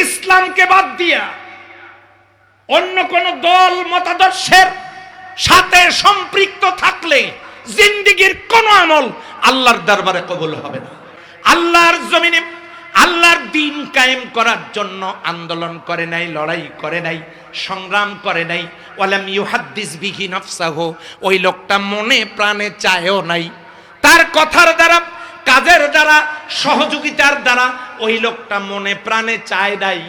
ইসলামকে বাদ দিয়া অন্য কোন দল মতাদর্শের সাথে সম্পৃক্ত থাকলে জিন্দেগীর কোন আমল আল্লাহর দরবারে কবুল হবে না। আল্লাহর জমিনে আল্লাহর দ্বীন কায়েম করার জন্য আন্দোলন করে নাই, লড়াই করে নাই, সংগ্রাম করে নাই। ওয়ালাম ইউহাদ্দিস বিহি নাফসাহু, ওই লোকটা মনে প্রাণে চায়ও নাই। তার কথার দ্বারা, কাজের দ্বারা, সহযোগিতার দ্বারা ওই লোকটা মনে প্রাণে চায় নাই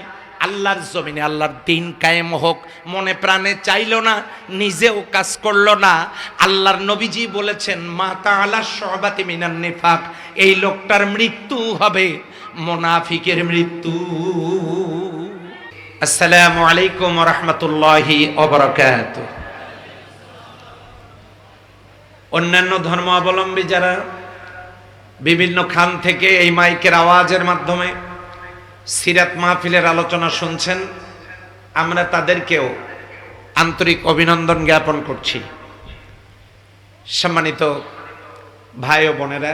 আল্লাহর জমিনে আল্লাহর দ্বীন কায়েম হোক। মনে প্রাণে চাইলো না, নিজেও কাজ করলো না। আল্লাহর নবীজি বলেছেন মা তাআলা শুবাতি মিনান নিফাক, এই লোকটার মৃত্যু হবে মুনাফিকের মৃত্যু। আসসালামু আলাইকুম ওয়া রাহমাতুল্লাহি ওয়া বারাকাতুহু। অন্যান্য ধর্মাবলম্বী যারা বিভিন্ন খান থেকে এই মাইকের আওয়াজের মাধ্যমে সিরাত মাহফিলের আলোচনা শুনছেন, আমরা তাদেরকেও আন্তরিক অভিনন্দন জ্ঞাপন করছি। সম্মানিত ভাই ও বোনেরা,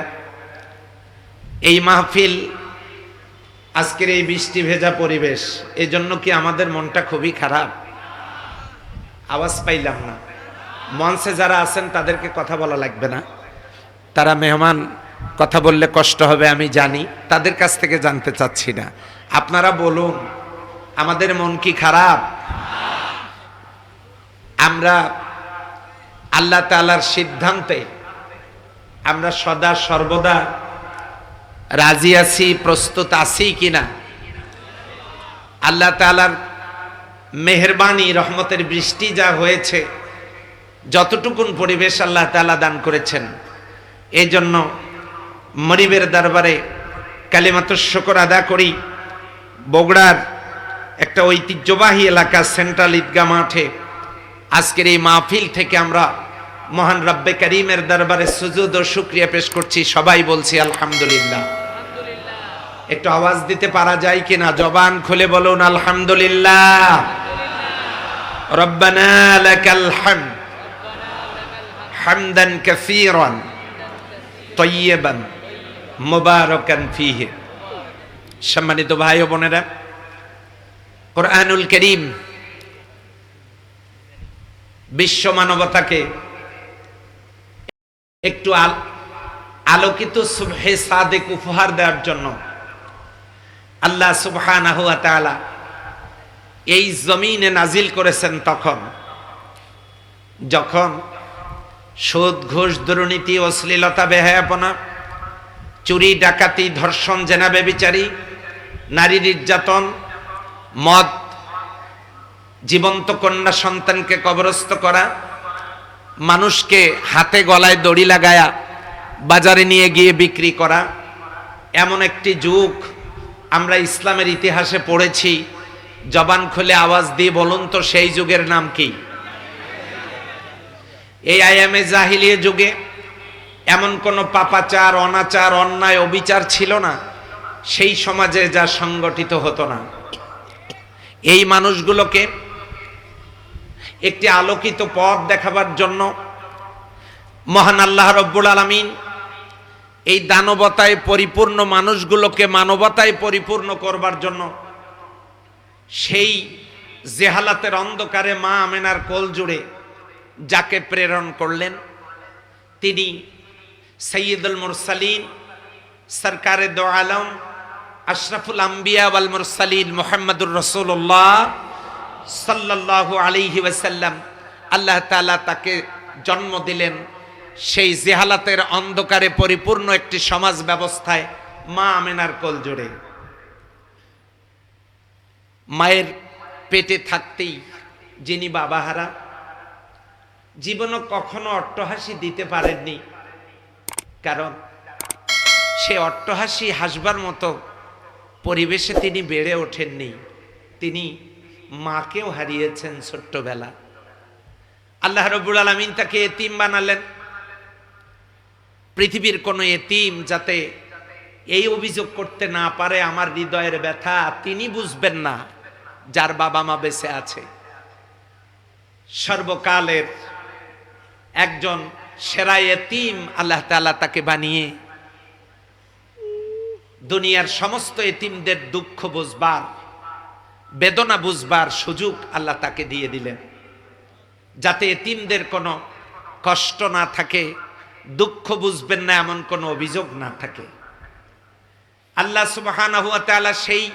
এই মাহফিল, আজকের এই বৃষ্টি ভেজা পরিবেশ, এই জন্য কি আমাদের মনটা খুবই খারাপ? আওয়াজ পাইলাম না। মঞ্চে যারা আছেন তাদেরকে কথা বলা লাগবে না, তারা মেহমান, কথা বললে কষ্ট হবে আমি জানি, তাদের কাছ থেকে জানতে চাচ্ছি না। আপনারা বলুন, আমাদের মন কি খারাপ? আমরা আল্লাহ তাআলার সিদ্ধান্তে আমরা সদা সর্বদা রাজি আছি, প্রস্তুত আছি কিনা? আল্লাহ তাআলার মেহেরবানি, রহমতের বৃষ্টি যা হয়েছে, যতটুকুন পরিবেশ আল্লাহ তাআলা দান করেছেন, এই জন্য মরিবের দরবারে কালিমাতুশ শুকর আদা করি। বগুড়ার একটা ঐতিহ্যবাহী এলাকা সেন্ট্রাল ঈদগাহ মাঠে আজকের এই মাহফিল থেকে আমরা মহান রব্বে করিমের দরবারে সুজুদ ও শুকরিয়া পেশ করছি। সবাই বলছি আলহামদুলিল্লাহ। একটু আওয়াজ দিতে পারা যায় কিনা? জবান খুলে বলুন আলহামদুলিল্লাহ। রব্বানা লাকাল হামদ হামদান কাসীরান তাইয়্যিবান মুবারাকান ফীহি। সম্মানিত ভাই ও বোনেরা, কোরআনুল কারীম বিশ্ব মানবতাকে একটু আলোকিত সুবহে সাদেক উপহার দেওয়ার জন্য আল্লাহ সুবহানাহু ওয়া তাআলা এই জমিনে নাজিল করেছেন, যখন সুদ, ঘুষ, দুর্নীতি, অশ্লীলতা, বেহায়াপনা, চুরি, ডাকাতি, ধর্ষণ, জেনা, ব্যভিচারী, নারী নির্যাতন, মদ, জীবন্ত কন্যা সন্তানকে কবরস্থ করা, মানুষকে হাতে গলায় দড়ি লাগায়া বাজারে নিয়ে গিয়ে বিক্রি করা, এমন একটি যুগ আমরা ইসলামের ইতিহাসে পড়েছি। জবান খুলে আওয়াজ দিয়ে বলুন তো, সেই যুগের নাম কি? এই আয়ামে জাহিলিয়া যুগে এমন কোনো পাপাচার, অনাচার, অন্যায়, অবিচার ছিল না সেই সমাজে, যা সংগঠিত হতো না। এই মানুষগুলোকে একটি আলোকিত পথ দেখাবার জন্য মহান আল্লাহ রব্বুল আলামিন এই দানবতায় পরিপূর্ণ মানুষগুলোকে মানবতায় পরিপূর্ণ করবার জন্য সেই জেহালাতের অন্ধকারে মা আমেনার কোল জুড়ে যাকে প্রেরণ করলেন, তিনি সৈয়দুল মুরসালিন, সরকারে দো আলম, আশরাফুল আম্বিয়া ওয়াল মুরসালিন মুহাম্মদুর রাসূলুল্লাহ সাল্লাল্লাহু আলাইহি ওয়াসাল্লাম। আল্লাহ তাআলা তাকে জন্ম দিলেন সেই জেহালাতের অন্ধকারে পরিপূর্ণ একটি সমাজ ব্যবস্থায় মা আমেনার কোল জুড়ে। মায়ের পেটে থাকতেই যিনি বাবাহারা, জীবনও কখনো অট্টহাসি দিতে পারেননি, কারণ সে অট্টহাসি হাসবার মতো পরিবেশে তিনি বেড়ে ওঠেননি। তিনি মাকেও হারিয়েছেন ছোট্টবেলা। আল্লাহ রাব্বুল আলামিন তাকে এতিম বানালেন। পৃথিবীর কোনো এতিম যাতে এই অভিযোগ করতে না পারে আমার হৃদয়ের ব্যথা তিনি বুঝবেন না, যার বাবা মা বেঁচে আছে। সর্বকালের একজন সেরা এতিম আল্লাহ তাআলা তাকে বানিয়ে দুনিয়ার সমস্ত এতিমদের দুঃখ বুঝবার, বেদনা বুঝবার সুযোগ আল্লাহ তাকে দিয়ে দিলেন, যাতে এতিমদের কোনো কষ্ট না থাকে, দুঃখ বুঝবেন না এমন কোনো অভিযোগ না থাকে। আল্লাহ সুবহানাহু ওয়া তাআলা সেই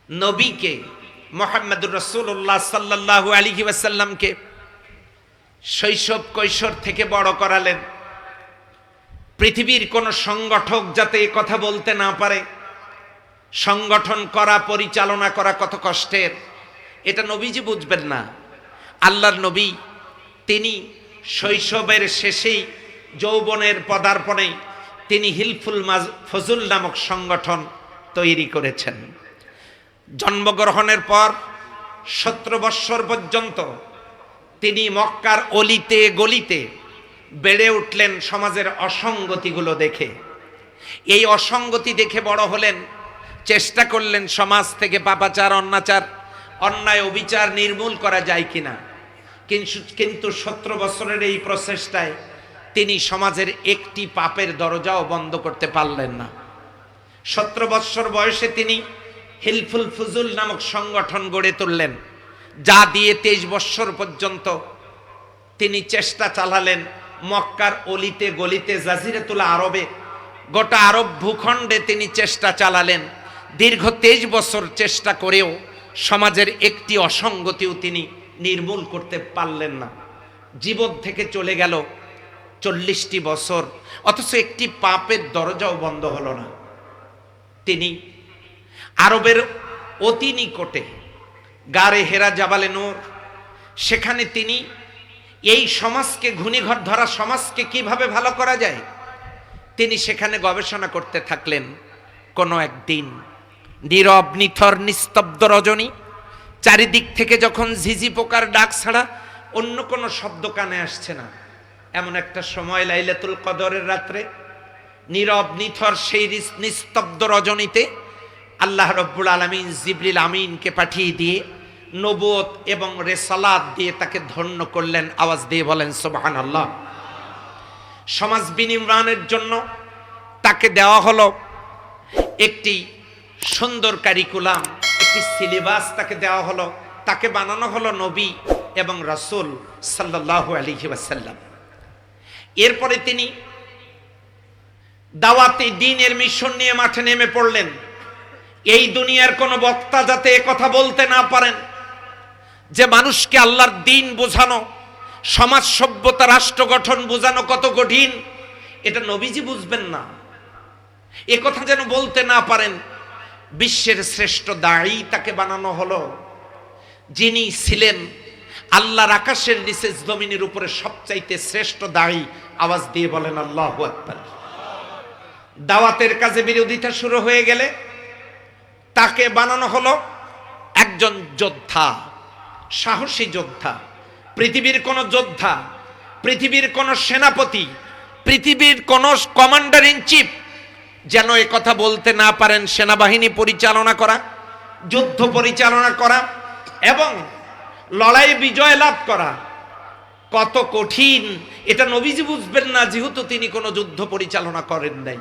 নবীকে মুহাম্মদুর রাসূলুল্লাহ সাল্লাল্লাহু আলাইহি ওয়াসাল্লামকে শৈশব কৈশোর থেকে বড় করালেন। পৃথিবীর কোন সংগঠক যাতে এ কথা বলতে না পারে, সংগঠন করা পরিচালনা করা কত কষ্টের, এটা নবীজি বুঝবেন না। আল্লাহর নবী তিনি শৈশবের শেষেই যৌবনের পদার্পণে তিনি হিলফুল ফজুল নামক সংগঠন তৈরি করেছেন। জন্মগ্রহণের পর 17 বৎসর পর্যন্ত তিনি মক্কার অলিতে গলিতে বেড়ে উঠলেন সমাজের অসঙ্গতিগুলো দেখে। এই অসঙ্গতি দেখে বড় হলেন, চেষ্টা করলেন সমাজ থেকে পাপাচার, অন্যাচার, অন্যায়, অবিচার নির্মূল করা যায় কিনা। কিন্তু 17 বছরের এই প্রচেষ্টায় তিনি সমাজের একটি পাপের দরজাও বন্ধ করতে পারলেন না। 17 বৎসর বয়সে তিনি হিলফুল ফুজুল নামক সংগঠন গড়ে তুললেন, যা দিয়ে 23 বৎসর পর্যন্ত তিনি চেষ্টা চালালেন মক্কার অলিতে গলিতে, জাজিরাতুল আরবে, গোটা আরব ভূখণ্ডে তিনি চেষ্টা চালালেন। দীর্ঘ 23 বছর চেষ্টা করেও সমাজের একটি অসঙ্গতিও তিনি নির্মূল করতে পারলেন না। জীবন থেকে চলে গেল 40টি বছর, অথচ একটি পাপের দরজাও বন্ধ হলো না। তিনি আরবের অতি নিকটে গারে হেরা জাবালে নূর, সেখানে তিনি এই সমাজকে, ঘূর্ণিঝড় ধরা সমাজকে কিভাবে ভালো করা যায়, তিনি সেখানে গবেষণা করতে থাকলেন। কোনো একদিন নীরব নিথর নিস্তব্ধ রজনী, চারিদিক থেকে যখন ঝিঝি পোকার ডাক ছাড়া অন্য কোনো শব্দ কানে আসছে না, এমন একটা সময় লাইলাতুল কদরের রাত্রে নীরব নিথর সেই নিস্তব্ধ রজনীতে আল্লাহ রব্বুল আলামিন জিবরিল আমিনকে পাঠিয়ে দিয়ে নবুয়ত এবং রিসালাত দিয়ে তাকে ধন্য করলেন। আওয়াজ দিয়ে বলেন সুবহানাল্লাহ। সমাজ বিনির্মাণের জন্য তাকে দেওয়া হলো একটি সুন্দর কারিকুলাম, একটি সিলেবাস তাকে দেওয়া হলো, তাকে বানানো হলো নবী এবং রাসূল সাল্লাল্লাহু আলাইহি ওয়াসাল্লাম। এরপরে তিনি দাওয়াতে দ্বীনের মিশন নিয়ে মাঠে নেমে পড়লেন। এই দুনিয়ার কোন বক্তা যাতে কথা বলতে না পারেন যে মানুষকে আল্লাহর দ্বীন বোঝানো, সমাজ সভ্যতা, রাষ্ট্র গঠন বোঝানো কত কঠিন, এটা নবীজি বুঝবেন না, এ কথা যেন বলতে না পারেন। বিশ্বের শ্রেষ্ঠ দাঈ তাকে বানানো হলো, যিনি ছিলেন আল্লাহর আকাশের নিচে জমিনের উপরে সবচাইতে শ্রেষ্ঠ দাঈ। আওয়াজ দিয়ে বলেন আল্লাহু আকবার। দাওয়াতের কাজে বিরোধিতা শুরু হয়ে গেলে তাকে বানানো হলো একজন যোদ্ধা, সাহসী যোদ্ধা। পৃথিবীর কোন যোদ্ধা, পৃথিবীর কোন সেনাপতি, পৃথিবীর কোন কমান্ডার ইন চিফ যেন এ কথা বলতে না পারেন সেনাবাহিনী পরিচালনা করা, যুদ্ধ পরিচালনা করা এবং লড়াই বিজয় লাভ করা কত কঠিন, এটা নবীজি বুঝবেন না, যেহেতু তিনি কোনো যুদ্ধ পরিচালনা করেন নাই।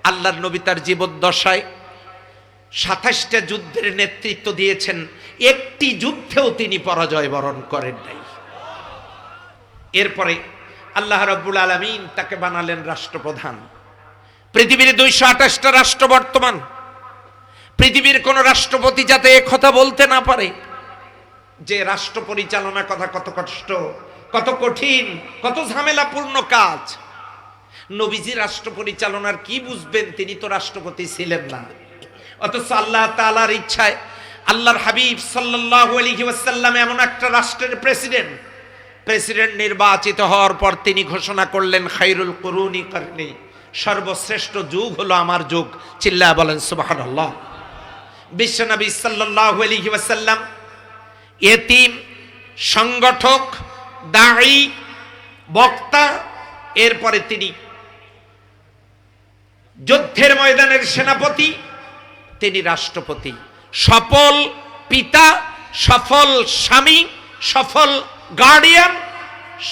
আল্লাহর নবী তার জীবদ্দশায় 27টা যুদ্ধের নেতৃত্ব দিয়েছেন, একটি যুদ্ধেও তিনি পরাজয় বরণ করেন নাই। এরপরে আল্লাহ রাব্বুল আলামিন তাকে বানালেন রাষ্ট্রপ্রধান। পৃথিবীর 228টা রাষ্ট্র বর্তমান, পৃথিবীর কোন রাষ্ট্রপতি যাতে এ কথা বলতে না পারে যে রাষ্ট্র পরিচালনা কথা কত কষ্ট, কত কঠিন, কত ঝামেলাপূর্ণ কাজ। নবীজি রাষ্ট্র পরিচালনার কি বুঝবেন, তিনি তো রাষ্ট্রপতি ছিলেন না। অথচ আল্লাহ তাআলার ইচ্ছায় আল্লাহর হাবিব সাল্লাল্লাহু আলাইহি ওয়াসাল্লাম এমন একটা রাষ্ট্রের প্রেসিডেন্ট নির্বাচিত হওয়ার পর তিনি ঘোষণা করলেন, খায়রুল কুরুনি করনি, সর্বশ্রেষ্ঠ যুগ হলো আমার যুগ। চিল্লায়া বলেন সুবহানাল্লাহ। বিশ্বনবী সাল্লাল্লাহু আলাইহি ওয়াসাল্লাম এতিম, সংগঠক, দাঈ, বক্তা, এরপরে তিনি যুদ্ধের ময়দানের সেনাপতি, তিনি রাষ্ট্রপতি, সফল পিতা, সফল স্বামী, সফল গার্ডিয়ান,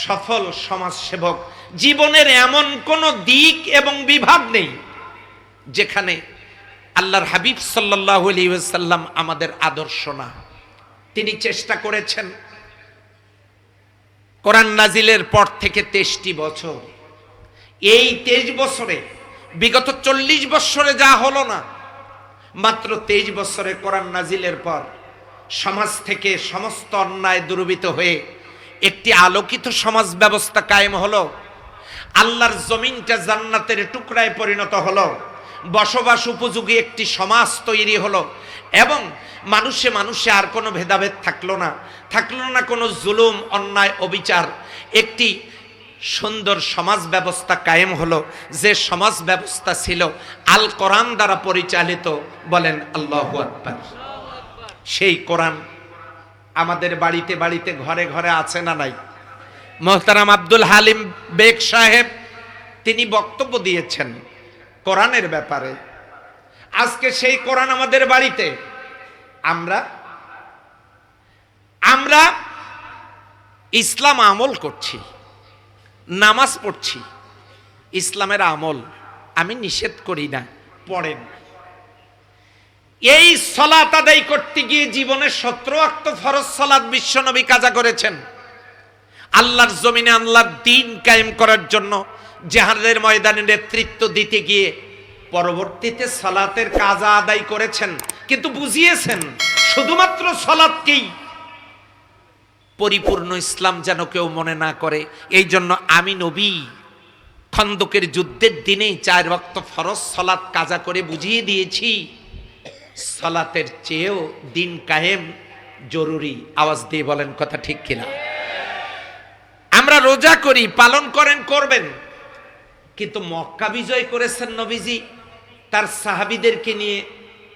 সফল সমাজসেবক। জীবনের এমন কোন দিক এবং বিভাগ নেই যেখানে আল্লাহর হাবিব সাল্লাল্লাহু আলাইহি ওয়াসাল্লাম আমাদের আদর্শ না। তিনি চেষ্টা করেছেন কোরআন নাজিলের পর থেকে 23টি বছর, এই 23 বছরে বিগত 40 বছরে যা হলো না, মাত্র 23 বছরে কোরআন নাজিলের পর সমাজ থেকে সমস্ত অন্যায় দূরীভূত হয়ে একটি আলোকিত সমাজ ব্যবস্থা কায়েম হলো। আল্লাহর জমিনটা জান্নাতের টুকরায় পরিণত হলো, বসবাস উপযোগী একটি সমাজ তৈরি হলো এবং মানুষে মানুষে আর কোনো ভেদাভেদ থাকলো না কোনো জুলুম, অন্যায়, অবিচার। একটি সুন্দর সমাজ ব্যবস্থা কায়েম হলো, যে সমাজ ব্যবস্থা ছিল আল কোরআন দ্বারা পরিচালিত। বলেন আল্লাহু আকবার। সেই কোরআন আমাদের বাড়িতে বাড়িতে ঘরে ঘরে আছে না নাই? মোহতারাম আব্দুল হালিম বেগ সাহেব তিনি বক্তব্য দিয়েছেন কোরআনের ব্যাপারে। আজকে সেই কোরআন আমাদের বাড়িতে। আমরা ইসলাম আমল করছি, নামাজ পড়ছি, ইসলামের আমল আমি নিষেধ করি না, পড়েন। এই সালাত আদায় করতে গিয়ে জীবনে 17 ওয়াক্ত ফরজ সালাত বিশ্বনবী কাজা করেছেন। আল্লাহর জমিনে আল্লাহর দ্বীন কায়েম করার জন্য জিহাদের ময়দানে নেতৃত্ব দিতে গিয়ে পরবর্তীতে সালাতের কাজা আদায় করেছেন, কিন্তু বুঝিয়েছেন শুধুমাত্র সালাতকেই পরিপূর্ণ ইসলাম যেন কেউ মনে না করে। এই জন্য আমি নবী খন্দকের যুদ্ধের দিনে 4 ওয়াক্ত ফরজ সালাত কাজা করে বুঝিয়ে দিয়েছি সালাতের চেয়েও দিন কায়েম জরুরি। আওয়াজ দিয়ে বলেন কথা ঠিক কিনা? আমরা রোজা করি, পালন করেন, করবেন, কিন্তু মক্কা বিজয় করেছেন নবীজি তার সাহাবীদেরকে নিয়ে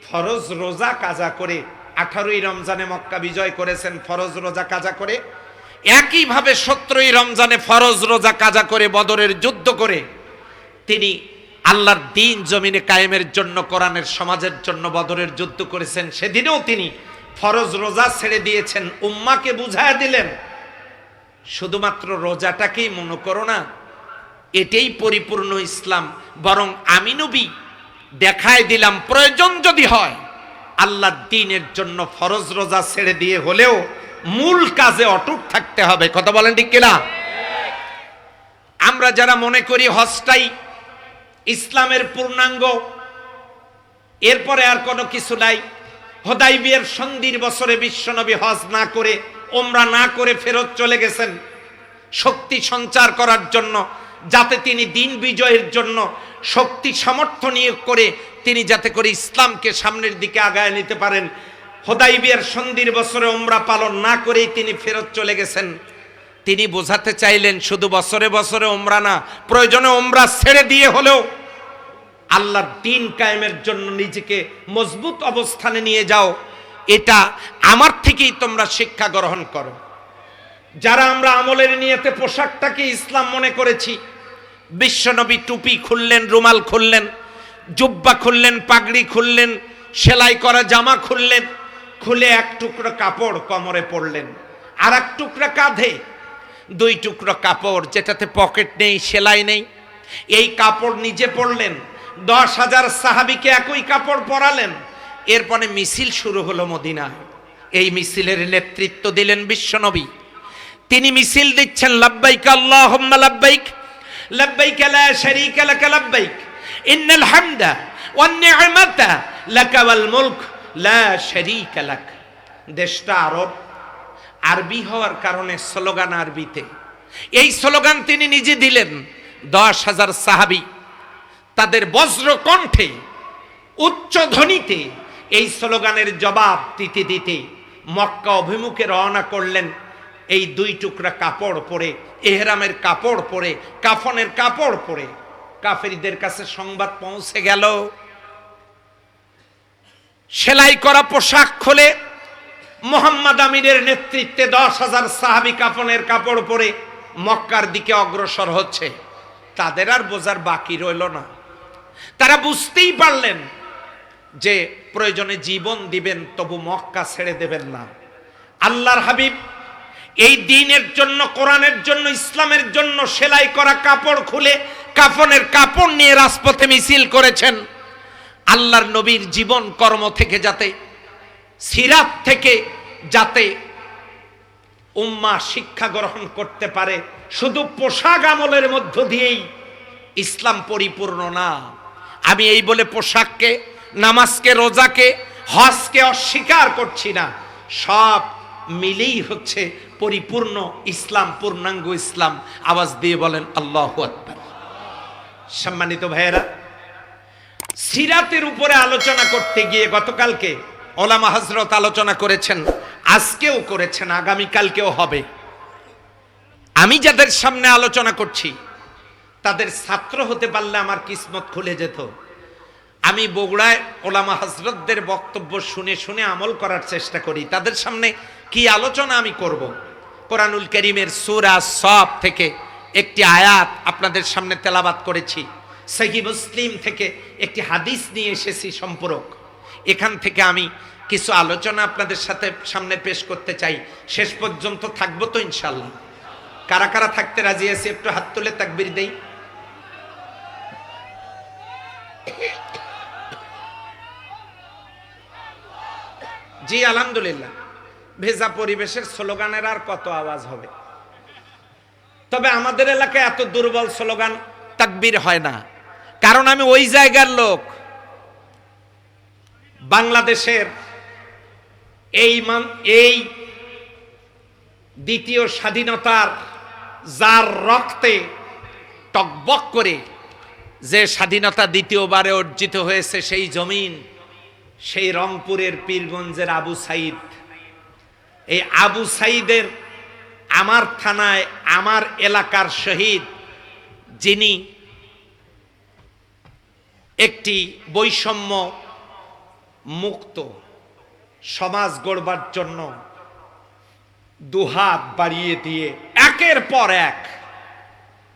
ফরজ রোজা কাজা করে। 18ই রমজানে মক্কা বিজয় করেছেন ফরজ রোজা কাজা করে। একইভাবে 17ই রমজানে ফরজ রোজা কাজা করে বদরের যুদ্ধ করে তিনি আল্লাহর দ্বীন জমিনে কায়েমের জন্য, কোরআনের সমাজের জন্য বদরের যুদ্ধ করেছেন। সেদিনেও তিনি ফরজ রোজা ছেড়ে দিয়েছেন, উম্মাকে বুঝায় দিলেন শুধুমাত্র রোজাটাকেই মনে করো না, এটাই পরিপূর্ণ ইসলাম। বরং আমি নবী দেখায় দিলাম প্রয়োজন যদি হয় আল্লাহর দ্বীনের জন্য ফরজ রোজা ছেড়ে দিয়ে হলেও মূল কাজে অটুট থাকতে হবে। কথা বলেন ঠিক কিনা? আমরা যারা মনে করি হজটাই ইসলামের পূর্ণাঙ্গ, এরপরে আর কোনো কিছু নাই, হুদায়বিয়ার সন্ধির বছরে বিশ্বনবী হজ না করে, ওমরা না করে ফেরত চলে গেছেন শক্তি সঞ্চার করার জন্য, যাতে তিনি দিন বিজয়ের জন্য শক্তি সামর্থ্য নিয়োগ করে তিনি যাতে করে ইসলামকে সামনের দিকে আগায় নিতে পারেন। হুদায়বিয়ার সন্ধির বছরে ওমরা পালন না করেই তিনি ফেরত চলে গেছেন। তিনি বোঝাতে চাইলেন শুধু বছরে বছরে ওমরা না, প্রয়োজনে ওমরা ছেড়ে দিয়ে হলেও আল্লাহর দ্বীন কায়েমের জন্য নিজেকে মজবুত অবস্থানে নিয়ে যাও। এটা আমার থেকেই তোমরা শিক্ষা গ্রহণ করো। যারা আমরা আমলের নিয়তে পোশাকটাকে ইসলাম মনে করেছি, বিশ্বনবী টুপি খুললেন, রুমাল খুললেন, জুব্বা খুললেন, পাগড়ি খুললেন, সেলাই করা জামা খুললেন, খুলে এক টুকরো কাপড় কোমরে পরলেন, আর এক টুকরা কাঁধে, 2 টুকরো কাপড় যেটাতে পকেট নেই, সেলাই নেই, এই কাপড় নিজে পরলেন। 10,000 সাহাবীকে একই কাপড় পরালেন। এরপরে মিছিল শুরু হলো মদিনায়। এই মিছিলের নেতৃত্ব দিলেন বিশ্বনবী। তিনি মিছিল দিচ্ছেন, লাব্বাইক আল্লাহুম্মা লাব্বাইক, লাব্বাইক লা শারীকা লাক লাব্বাইক, ইন্নাল হামদা ওয়ান নি'মাতা লাকা ওয়াল মুলক লা শারীকা লাক। দেশটা আরবি হওয়ার কারণে স্লোগান আরবিতে। এই স্লোগান তিনি নিজে দিলেন। 10,000 সাহাবী তাদের বজ্র কণ্ঠে, উচ্চ ধ্বনিতে এই স্লোগানের জবাব দিতে দিতে মক্কা অভিমুখে রওনা করলেন। এই 2 টুকরা কাপড় পরে, এহরামের কাপড় পরে, কাফনের কাপড় পরে। কাফেরদের কাছে সংবাদ পৌঁছে গেল, সেলাই করা পোশাক খুলে মুহাম্মদ আমিরের নেতৃত্বে 10,000 সাহাবী কাফনের কাপড় পরে মক্কার দিকে অগ্রসর হচ্ছে। তাদের আর বোঝার বাকি রইল না। তারা বুঝতেই পারলেন যে প্রয়োজনে জীবন দিবেন, তবু মক্কা ছেড়ে দেবেন না। আল্লাহর হাবিব এই দ্বীনের জন্য, কোরআনের জন্য, ইসলামের জন্য সেলাই করা কাপড় খুলে কাফনের কাপড় নিয়ে রাজপথে মিছিল করেছেন। আল্লাহর নবীর জীবন কর্ম থেকে যাতে, সিরাত থেকে যাতে উম্মাহ শিক্ষা গ্রহণ করতে পারে। শুধু পোশাক আমলের মধ্য দিয়েই ইসলাম পরিপূর্ণ না। আমি এই বলে পোশাককে, নামাজকে, রোজাকে, হজকে অস্বীকার করছি না। সব মিলেই হচ্ছে পরিপূর্ণ ইসলাম, পূর্ণাঙ্গ ইসলাম। আওয়াজ দিয়ে বলেন আল্লাহু আকবার। সম্মানিত ভাইয়েরা, সিরাতের উপরে আলোচনা করতে গিয়ে গতকালকে ওলামা হযরত আলোচনা করেছেন, আজকেও করেছেন, আগামীকালকেও হবে। আমি যাদের সামনে আলোচনা করছি তাদের ছাত্র হতে পারলে আমার কিসমত খুলে যেত। আমি বগুড়ায় ওলামা হযরতদের বক্তব্য শুনে শুনে আমল করার চেষ্টা করি। তাদের সামনে কি আলোচনা আমি করব? কোরআনুল কারীমের সূরা সফ থেকে একটি আয়াত আপনাদের সামনে তেলাওয়াত করেছি। সহিহ মুসলিম থেকে একটি হাদিস নিয়ে এসেছি সম্পূরক। এখান থেকে আমি কিছু আলোচনা আপনাদের সাথে সামনে পেশ করতে চাই। শেষ পর্যন্ত থাকবো তো ইনশাআল্লাহ? কারা কারা থাকতে রাজি আছে একটু হাত তুলে তাকবীর দেই। জি আলহামদুলিল্লাহ। ভেজা পরিবেশের স্লোগানের আর কত আওয়াজ হবে? তবে আমাদের এলাকায় এত দুর্বল স্লোগান তাকবীর হয় না, কারণ আমি ওই জায়গার লোক। বাংলাদেশের এই দ্বিতীয় স্বাধীনতার যার রক্তে টকবক করে যে স্বাধীনতা দ্বিতীয়বারে অর্জিত হয়েছে, সেই জমিন, সেই রংপুরের পীরগঞ্জের আবু সাইদ। এই আবু সাইদের আমার থানায়, আমার এলাকার শহীদ, যিনি একটি বৈষম্য মুক্ত সমাজ গড়বার জন্য দুহাত বাড়িয়ে দিয়ে একের পর এক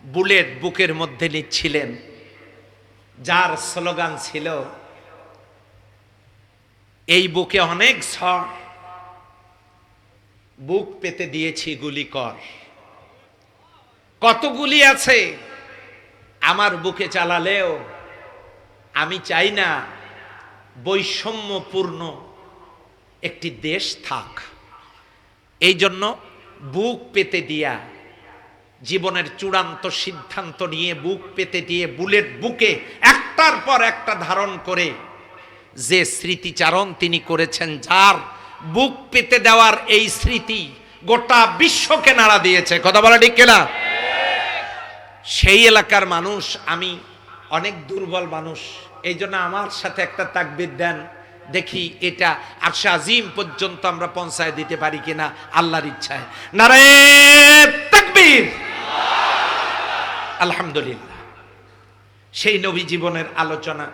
বুলেট বুকের মধ্যে নিচ্ছিলেন, যার স্লোগান ছিল, এই বুকে অনেক ঝড়, বুক পেতে দিয়েছি গুলি কর। কত গুলি আছে আমার বুকে চালালেও আমি চাই না বৈষম্যপূর্ণ একটি দেশ থাক। এই জন্য বুক পেতে দিয়া, জীবনের চূড়ান্ত সিদ্ধান্ত নিয়ে বুক পেতে দিয়ে বুলেট বুকে একটার পর একটা ধারণ করে যে স্মৃতিচারণ তিনি করেছেন, যার বুক পেতে দেওয়ার এই স্মৃতি গোটা বিশ্বকে নাড়া দিয়েছে। কথা বলা ঠিক কিনা? সেই এলাকার মানুষ আমি, অনেক দুর্বল মানুষ। এই জন্য আমার সাথে একটা তাকবীর দেন, দেখি এটা আরশে আজিম পর্যন্ত আমরা পৌঁছায় দিতে পারি কিনা আল্লাহর ইচ্ছায়। নারায়ে তাকবীর। আলহামদুলিল্লাহ। সেই নবী জীবনের আলোচনা,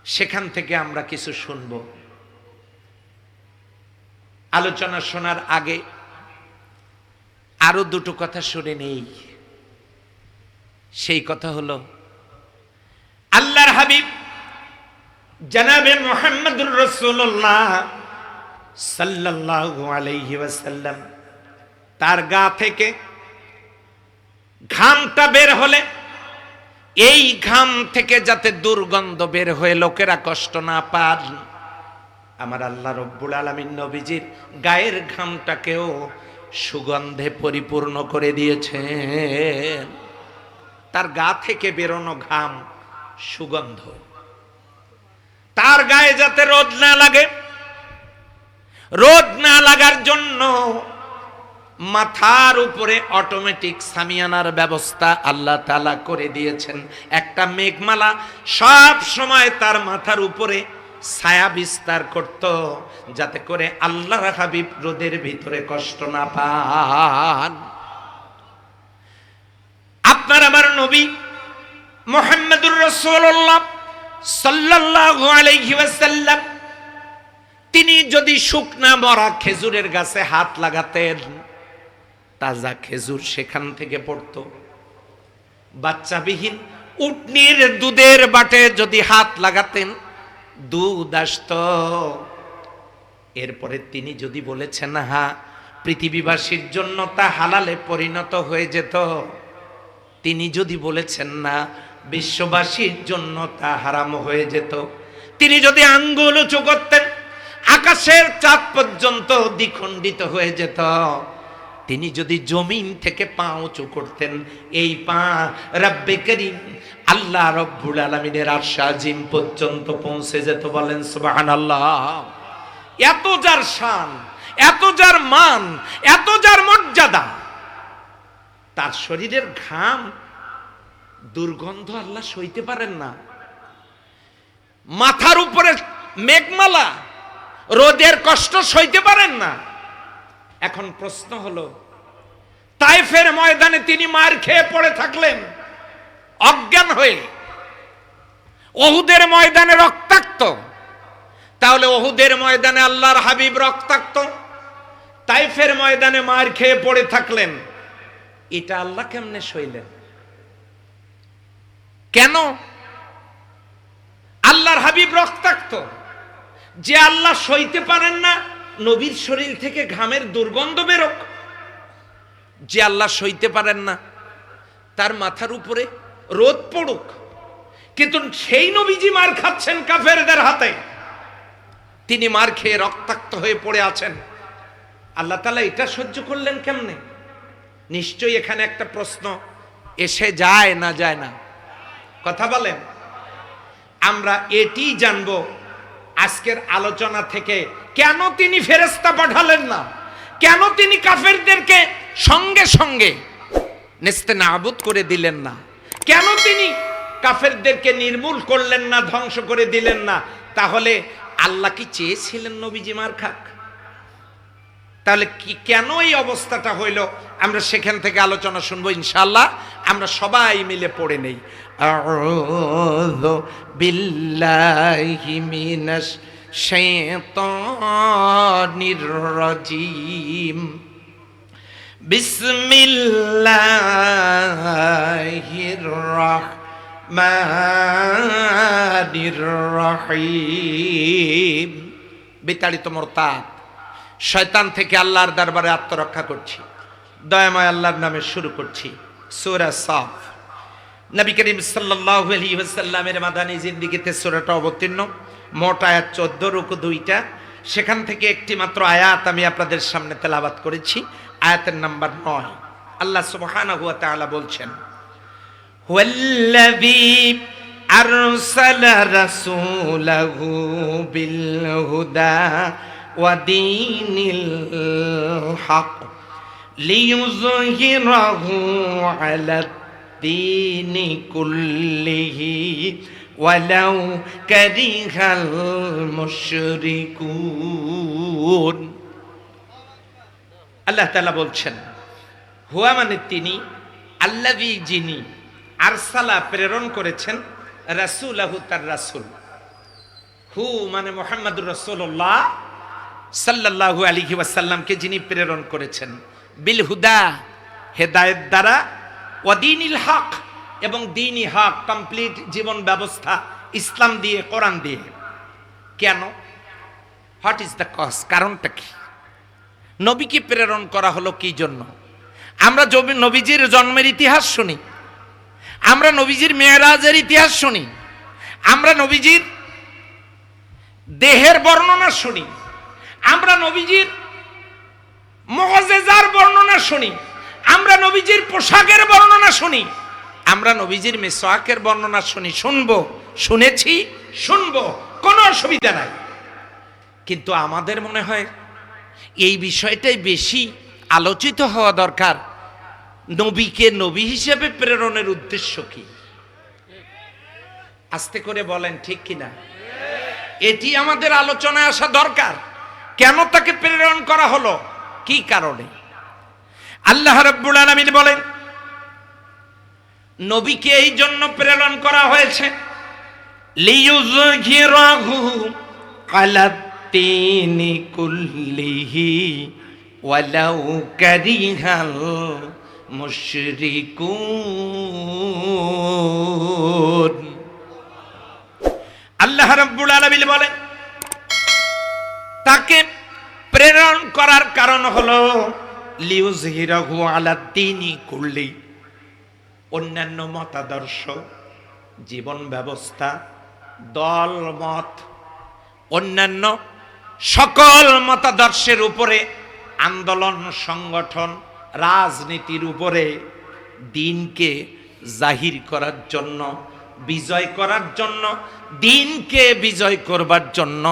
সেখান থেকে আমরা কিছু শুনব। আলোচনা শোনার আগে আরো দুটো কথা শুনে নেই। সেই কথা হলো, আল্লাহর হাবিব জনাবে মুহাম্মদুর রাসূলুল্লাহ সাল্লাল্লাহু আলাইহি ওয়াসাল্লাম, তার গা থেকে ঘামটা বের হলে এই ঘাম থেকে যাতে দুর্গন্ধ বের হয়ে লোকেরা কষ্ট না পান, আমার আল্লাহ রব্বুল আলামিন নবীজির গায়ের ঘামটাকেও সুগন্ধে পরিপূর্ণ করে দিয়েছেন। তার গা থেকে বেরোনো ঘাম সুগন্ধ। তার গায়ে যাতে রোদ না লাগে, রোদ না লাগার জন্য মাথার উপরে অটোমেটিক সামিয়ানার ব্যবস্থা আল্লাহ তাআলা করে দিয়েছেন। একটা মেঘমালা সব সময় তার মাথার উপরে ছায়া বিস্তার করত, যাতে করে আল্লাহর হাবিব রোদের ভিতরে কষ্ট না পান। আপনার আমার নবী মুহাম্মদুর রাসূলুল্লাহ সাল্লাল্লাহু আলাইহি ওয়াসাল্লাম, তিনি যদি শুকনা মরা খেজুরের গাছে হাত লাগাতেন, তাজা খেজুর সেখান থেকে পড়তো। বাচ্চাবিহীন উটনির দুধের বাটে যদি হাত লাগাতেন, দুধ আসতো। এরপরে তিনি যদি বলেছেন হ্যাঁ, পৃথিবীবাসীর জন্য তা হালালে পরিণত হয়ে যেত। তিনি যদি বলেছেন না, বিশ্ববাসীর জন্য তা হারাম হয়ে যেত। তিনি যদি আঙ্গুল উঁচু করতেন, আকাশের চাঁদ পর্যন্ত দ্বিখণ্ডিত হয়ে যেত। তিনি যদি জমিন থেকে পা উঁচু করতেন, এই পা রব্বে করিম আল্লাহ রব্বুল আলামিনের আরশ আজিম পর্যন্ত পৌঁছে যেত। বলেন সুবহানাল্লাহ। এত যার শান, এত যার মান, এত যার মর্যাদা, তার শরীরের ঘাম দুর্গন্ধ আল্লাহ সইতে পারেন না। মাথার উপরে মেঘমালা, রোদের কষ্ট সইতে পারেন না। এখন প্রশ্ন হলো, তায়েফের ময়দানে তিনি মার খেয়ে পড়ে থাকলেন অজ্ঞান হয়ে, উহুদের ময়দানে রক্তাক্ত, তাহলে উহুদের ময়দানে আল্লাহর হাবিব রক্তাক্ত, তায়েফের ময়দানে মার খেয়ে পড়ে থাকলেন, এটা আল্লাহ কেমনে সইলেন? কেন? আল্লাহর হাবিব রক্তাক্ত, যে আল্লাহ সইতে পারেন না নবীর শরীর থেকে ঘামের দুর্গন্ধ বেরোক, যে আল্লাহ সইতে পারেন না তার মাথার উপরে রোদ পড়ুক, কিন্তু সেই নবীজি মার খাচ্ছেন কাফেরদের হাতে, তিনি মার খেয়ে রক্তাক্ত হয়ে পড়ে আছেন। আল্লাহ তাআলা এটা সহ্য করলেন কেমনে? নিশ্চয়ই এখানে একটা প্রশ্ন এসে যায় না যায় না? কথা বলেন। আমরা এটি জানবো আজকের আলোচনা থেকে, কেন তিনি ফেরেশতা পাঠালেন না, কেন তিনি কাফেরদেরকে সঙ্গে সঙ্গে নেস্তেনাবুদ করে দিলেন না, কেন তিনি কাফেরদেরকে নির্মূল করলেন না, ধ্বংস করে দিলেন না। তাহলে আল্লাহ কি চেয়েছিলেন নবীজি মার খাক? তাহলে কি কেন এই অবস্থাটা হইল, আমরা সেখান থেকে আলোচনা শুনবো ইনশাআল্লাহ। আমরা সবাই মিলে পড়ে নেই। আউযু বিল্লাহি মিনাশ শাইতানির রাজীম। বিসমিল্লাহির রাহমানির রহিম। বিতাড়িত মুরতাদ শয়তান থেকে আল্লাহর দরবারে আত্মরক্ষা করছি, দয়াময় আল্লাহর নামে শুরু করছি সূরা সাফ। নবী করিম সাল্লাল্লাহু আলাইহি ওয়াসাল্লামের মাদানী জিন্দেগিতে সূরাটা অবতীর্ণ। মোট আয়াত 14, রুকু 2টা। সেখান থেকে একটি মাত্র আয়াত আমি আপনাদের সামনে তেলাওয়াত করেছি, আয়াতের নাম্বার 9। আল্লাহ সুবহানাহু ওয়া তাআলা বলছেন, হুয়াল্লাযী আরসালা রাসূলাহু বিল হুদা ওয়া দীনিল হক লিইয়ুযহিরাহু আলাদ দীনি কুল্লিহি ওয়ালাউ কারিহাল মুশরিকুন। আল্লাহ তাআলা বলছেন, হুয়া মানে তিনি, আল্লাযী যিনি, আরসালা প্রেরণ করেছেন, রাসূলাহু তার রাসূল, হু মানে মুহাম্মদুর রাসূলুল্লাহ সাল্লাল্লাহু আলাইহি ওয়াসাল্লামকে যিনি প্রেরণ করেছেন, বিল হুদা হেদায়েত দ্বারা, ওয়া দীনিল হক এবং দীনি হক কমপ্লিট জীবন ব্যবস্থা ইসলাম দিয়ে, কোরআন দিয়ে। কেন? What is the cause? কারণটা কি? নবীকে প্রেরণ করা হলো কি জন্য? আমরা নবীজির জন্মের ইতিহাস শুনি, আমরা নবীজির মেরাজের ইতিহাস শুনি, আমরা নবীজির দেহের বর্ণনা শুনি, আমরা নবীজির মুআজিজার বর্ণনা শুনি, আমরা নবীজির পোশাকের বর্ণনা শুনি, আমরা নবীজির মিসওয়াকের বর্ণনা শুনি, শুনবো, শুনেছি, শুনবো, কোনো অসুবিধা নাই। কিন্তু আমাদের মনে হয় এই বিষয়টাই বেশি আলোচিত হওয়া দরকার। নবীকে নবী হিসেবে প্রেরণের উদ্দেশ্য কি? আস্তে করে বলেন, ঠিক কিনা? এটি আমাদের আলোচনায় আসা দরকার। কেন তাকে প্রেরণ করা হলো, কি কারণে? আল্লাহ রাব্বুল আলামিন বলেন, নবীকে এই জন্য প্রেরণ করা হয়েছে, লিইয়ুযহিরাহু আলাদ দীনি কুল্লিহি ওয়ালাউ কারিহাল মুশরিকুন। আল্লাহ রাব্বুল আলামিন বলেন, তাকে প্রেরণ করার কারণ হলো লিইয়ুযহিরাহু আলাদ দীনি কুল্লি, অন্যান্য মতাদর্শ, জীবন ব্যবস্থা, দল মত, অন্যান্য সকল মতাদর্শের উপরে, আন্দোলন সংগঠন, রাজনীতির উপরে দিনকে জাহির করার জন্য, বিজয় করার জন্য, দিনকে বিজয় করবার জন্য,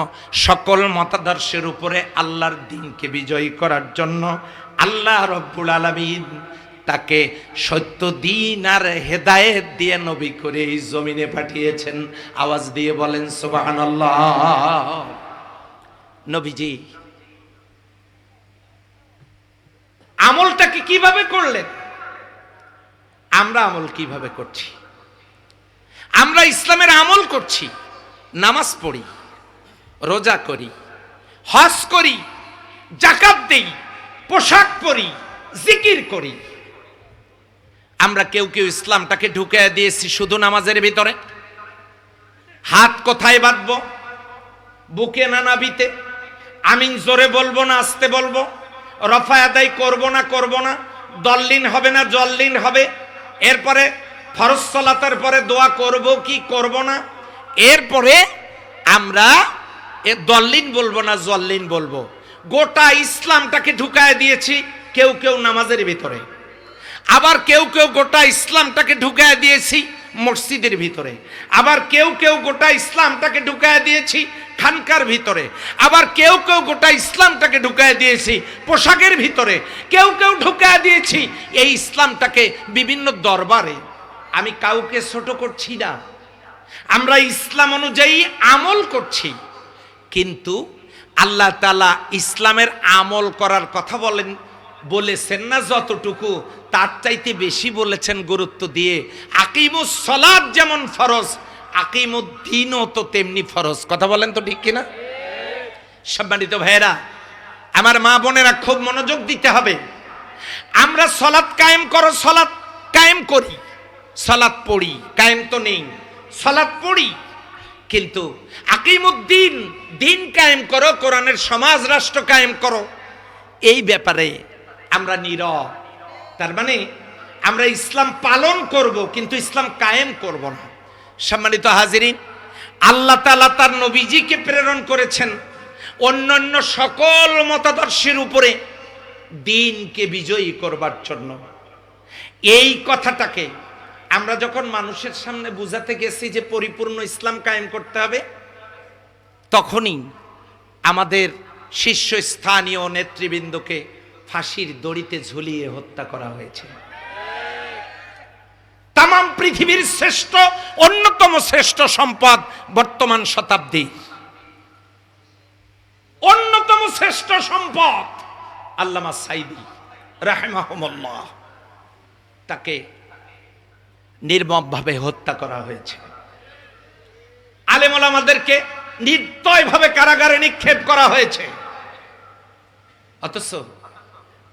সকল মতাদর্শের উপরে আল্লাহর দিনকে বিজয়ী করার জন্য আল্লাহ রব্বুল আলামিন তাকে সত্য দিন আর হেদায়েত দিয়ে নবী করে এই জমিনে পাঠিয়েছেন। আওয়াজ দিয়ে বলেন সুবহানাল্লাহ। নবীজি আমলটাকে কিভাবে করলেন? আমরা আমল কিভাবে করছি? আমরা ইসলামের আমল করছি, নামাজ পড়ি, রোজা করি, হজ করি, যাকাত দেই, পোশাক পরি, জিকির করি। আমরা কেউ কেউ ইসলামটাকে ঢুকে দিয়েছি শুধু নামাজের ভিতরে। হাত কোথায় বাঁধবো? বুকে না নাভিতে? আমিন জোরে বলবো না আস্তে বলবো? রফা আদায় করবো না করবো না? দল্লিন হবে না জল্লিন হবে? এরপরে ফরজ সালাতের পরে দোয়া করব কি করব না? এরপরে আমরা দল্লিন বলবো না জল্লিন বলবো? গোটা ইসলামটাকে ঢুকায় দিয়েছি কেউ কেউ নামাজের ভিতরে, আবার কেউ কেউ গোটা ইসলামটাকে ঢুকায় দিয়েছি মসজিদের ভিতরে, আবার কেউ কেউ গোটা ইসলামটাকে ঢুকায় দিয়েছি খানকার ভিতরে, আবার কেউ কেউ গোটা ইসলামটাকে ঢুকায় দিয়েছি পোশাকের ভিতরে, কেউ কেউ ঢুকায় দিয়েছি এই ইসলামটাকে বিভিন্ন দরবারে। আমি কাউকে ছোট করছি না, আমরা ইসলাম অনুযায়ী আমল করছি, কিন্তু আল্লাহ তাআলা ইসলামের আমল করার কথা বলেছেন না যতটুকু, তার চাইতে বেশি বলেছেন গুরুত্ব দিয়ে। আকিমুস সালাত যেমন ফরজ, আকিমুদ্দিনও তো তেমনি ফরজ। কথা বলেন তো ঠিক কিনা? সম্মানিত ভাইয়েরা, আমার মা বোনেরা খুব মনোযোগ দিতে হবে। আমরা সালাত কায়েম করো, সালাত কায়েম করি, সালাত পড়ি, কায়েম তো নেই, সালাত পড়ি, কিন্তু আকিমুদ্দিন, দিন কায়েম করো, কোরআনের সমাজ রাষ্ট্র কায়েম করো, এই ব্যাপারে আমরা নীরব। তার মানে আমরা ইসলাম পালন করব কিন্তু ইসলাম কায়েম করব না। সম্মানিত হাজিরিন, আল্লাহ তাআলা তার নবীজিকে প্রেরণ করেছেন অন্যান্য সকল মতাদর্শের উপরে দিনকে বিজয়ী করবার জন্য। এই কথাটাকে আমরা যখন মানুষের সামনে বুঝাতে গেছি যে পরিপূর্ণ ইসলাম কায়েম করতে হবে, তখনই আমাদের শীর্ষস্থানীয় নেতৃবৃন্দকে ফাঁসির দড়িতে ঝুলিয়ে হত্যা করা হয়েছে। তামাম পৃথিবীর শ্রেষ্ঠ, অন্যতম শ্রেষ্ঠ সম্পদ বর্তমান শতাব্দী, অন্যতম শ্রেষ্ঠ সম্পদ আল্লামা সাইদি রাহিমাহুমুল্লাহ, তাকে নির্মমভাবে হত্যা করা হয়েছে। আলেম ওলামাদেরকে নির্দয়ভাবে কারাগারে নিক্ষেপ করা হয়েছে। অথচ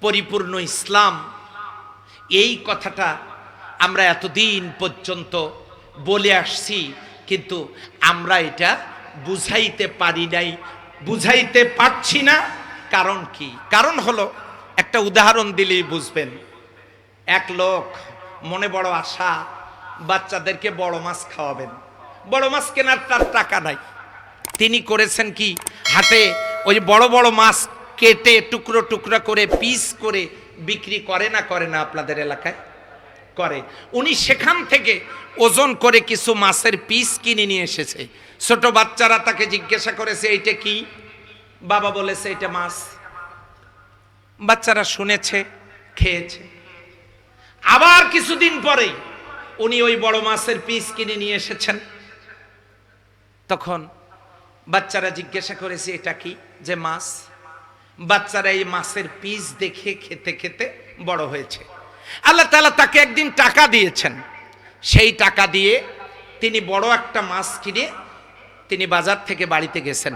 পরিপূর্ণ ইসলাম, এই কথাটা আমরা এতদিন পর্যন্ত বলে আসছি, কিন্তু আমরা এটা বুঝাইতে পারি নাই, বুঝাইতে পারছি না। কারণ কি? কারণ হলো, একটা উদাহরণ দিলেই বুঝবেন। এক লোক মনে বড় আশা, বাচ্চাদেরকে বড় মাছ খাওয়াবেন, বড় মাছ কেনার তার টাকা নাই। তিনি করেছেন কি, হাটে ওই বড় বড় মাছ কেটে টুকরো টুকরো করে পিস করে বিক্রি করে না করে না আপনাদের এলাকায়? করে। উনি সেখান থেকে ওজন করে কিছু মাছের পিস কিনে নিয়ে এসেছে। ছোট বাচ্চারা তাকে জিজ্ঞাসা করেছে এইটা কি? বাবা বলেছে এটা মাছ। বাচ্চারা শুনেছে, খেয়েছে। আবার কিছুদিন পরে উনি ওই বড় মাছের পিস কিনে নিয়ে এসেছেন। তখন বাচ্চারা জিজ্ঞাসা করেছে এটা কি? যে মাছ। বাচ্চারা এই মাছের পিস দেখে খেতে খেতে বড় হয়েছে। আল্লাহ তাআলা তাকে একদিন টাকা দিয়েছেন, সেই টাকা দিয়ে তিনি বড় একটা মাছ কিনে তিনি বাজার থেকে বাড়িতে গেছেন।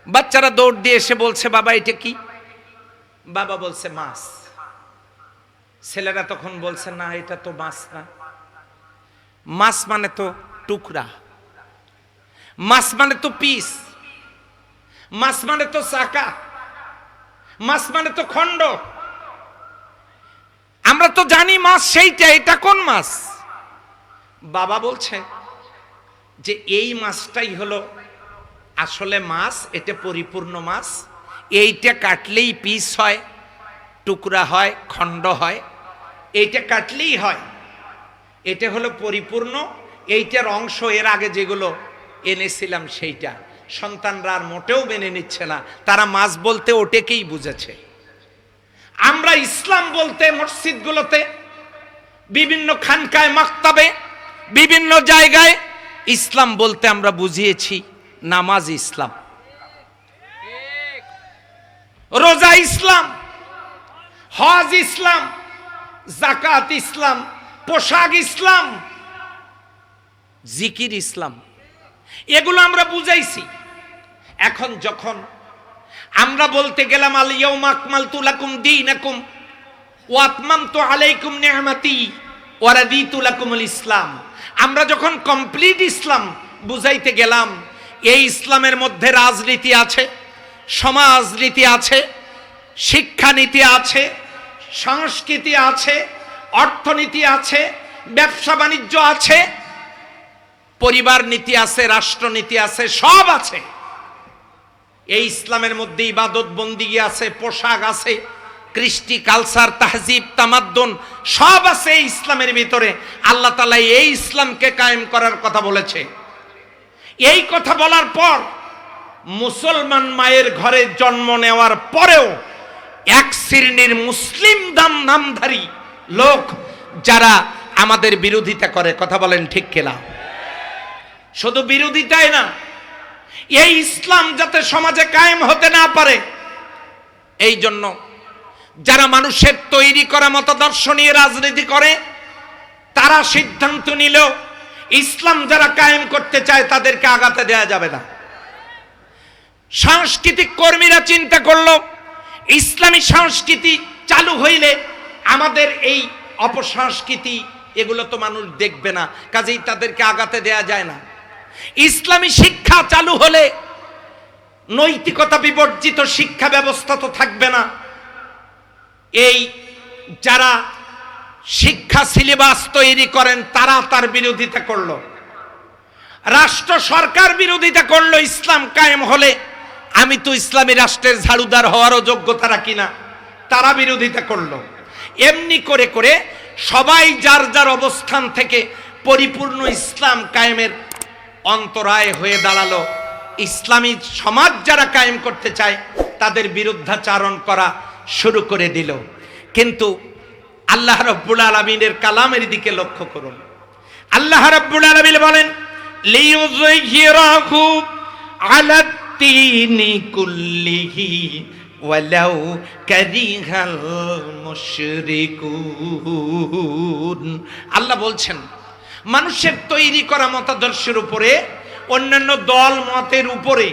বাচ্চারা দৌড় দিয়ে এসে বলছে বাবা এটা কি? বাবা বলছে মাছ। ছেলেরা তখন বলছে না, এটা তো মাছ না, মাছ মানে তো টুকরা, মাছ মানে তো পিস, মাছ মানে তো চাকা, মাছ মানে তো খণ্ড, আমরা তো জানি মাছ সেইটা, এটা কোন মাছ? বাবা বলছে যে এই মাছটাই হলো আসলে মাছ, এটা পরিপূর্ণ মাছ, এইটা কাটলেই পিস হয়, টুকরা হয়, খণ্ড হয়, এইটা কাটলেই হয়, এটা হলো পরিপূর্ণ, এইটার অংশ এর আগে যেগুলো এনেছিলাম সেইটা। সন্তানরা আর মোটেও মেনে নিচ্ছে না, তারা মাছ বলতে ওটাকেই বুঝেছে। আমরা ইসলাম বলতে মসজিদগুলোতে, বিভিন্ন খানকায়, মাক্তাবে, বিভিন্ন জায়গায় ইসলাম বলতে আমরা বুঝিয়েছি নামাজ ইসলাম, রোজা ইসলাম, হজ ইসলাম, যাকাত ইসলাম, পোশাক ইসলাম, জিকির ইসলাম, এগুলো আমরা বুঝাইছি। এখন যখন আমরা বলতে গেলাম আল ইয়াউমা আকমালতু লাকুম দীনাকুম ওয়া আতমামতু আলাইকুম নি'মাতি ওয়া রাদিতু লাকুমুল ইসলাম, আমরা যখন কমপ্লিট ইসলাম বুঝাইতে গেলাম, এই ইসলামের মধ্যে রাজনীতি আছে, সমাজনীতি আছে, শিক্ষানীতি আছে, সংস্কৃতি আছে, অর্থনীতি আছে, ব্যবসা বাণিজ্য আছে, পরিবার নীতি আছে, রাষ্ট্রনীতি আছে, সব আছে। এই ইসলামের মধ্যে ইবাদত বন্দিগি আছে, পোশাক আছে, কৃষ্টি, কালচার, তাহজিব, তামাদ্দুন সব আছে এই ইসলামের ভিতরে। আল্লাহ তাআলা এই ইসলামকে কায়েম করার কথা বলেছে। এই কথা বলার পর মুসলমান মায়ের ঘরে জন্ম নেওয়ার পরেও এক শ্রেণীর মুসলিম নামধারী লোক যারা আমাদের বিরোধিতা করে, কথা বলেন ঠিক কিনা? শুধু বিরোধিতাই না, এই ইসলাম যাতে সমাজে কায়েম হতে না পারে এই জন্য যারা মানুষের তৈরি করা মতাদর্শ নিয়ে রাজনীতি করে, তারা সিদ্ধান্ত নিল ইসলাম যারা কায়েম করতে চায় তাদেরকে আগাতে দেয়া যাবে না। সাংস্কৃতিক কর্মীরা চিন্তা করলো ইসলামী সংস্কৃতি চালু হইলে আমাদের এই অপসংস্কৃতি এগুলো তো মানুষ দেখবে না, কাজেই তাদেরকে আগাতে দেয়া যায় না। ইসলামী শিক্ষা চালু হলে নৈতিকতা বিবর্জিত শিক্ষা ব্যবস্থা তো থাকবে না। এই যারা শিক্ষা সিলেবাস তৈরি করেন তারা তার বিরোধিতা করলো, রাষ্ট্র সরকার বিরোধিতা করলো। ইসলাম কায়েম হলে আমি তো ইসলামী রাষ্ট্রের ঝাড়ুদার হওয়ারও যোগ্যতা রাখি না, তারা বিরোধিতা করলো। এমনি করে করে সবাই যার যার অবস্থান থেকে পরিপূর্ণ ইসলাম কায়েমের অন্তরায় হয়ে দাঁড়ালো। ইসলামী সমাজ যারা কায়েম করতে চায় তাদের বিরুদ্ধাচারণ করা শুরু করে দিল। কিন্তু আল্লাহ রাব্বুল আলামিনের কালামের দিকে লক্ষ্য করুন। আল্লাহ রাব্বুল আলামিন বলেন লিইউযহিরাহু আলাদ-দীনি কুল্লিহি ওয়ালাউ কারিহাল মুশরিকুন। আল্লাহ বলছেন মানুষের তৈরি করা মতাদর্শের উপরে, অন্যান্য দল মতের উপরে,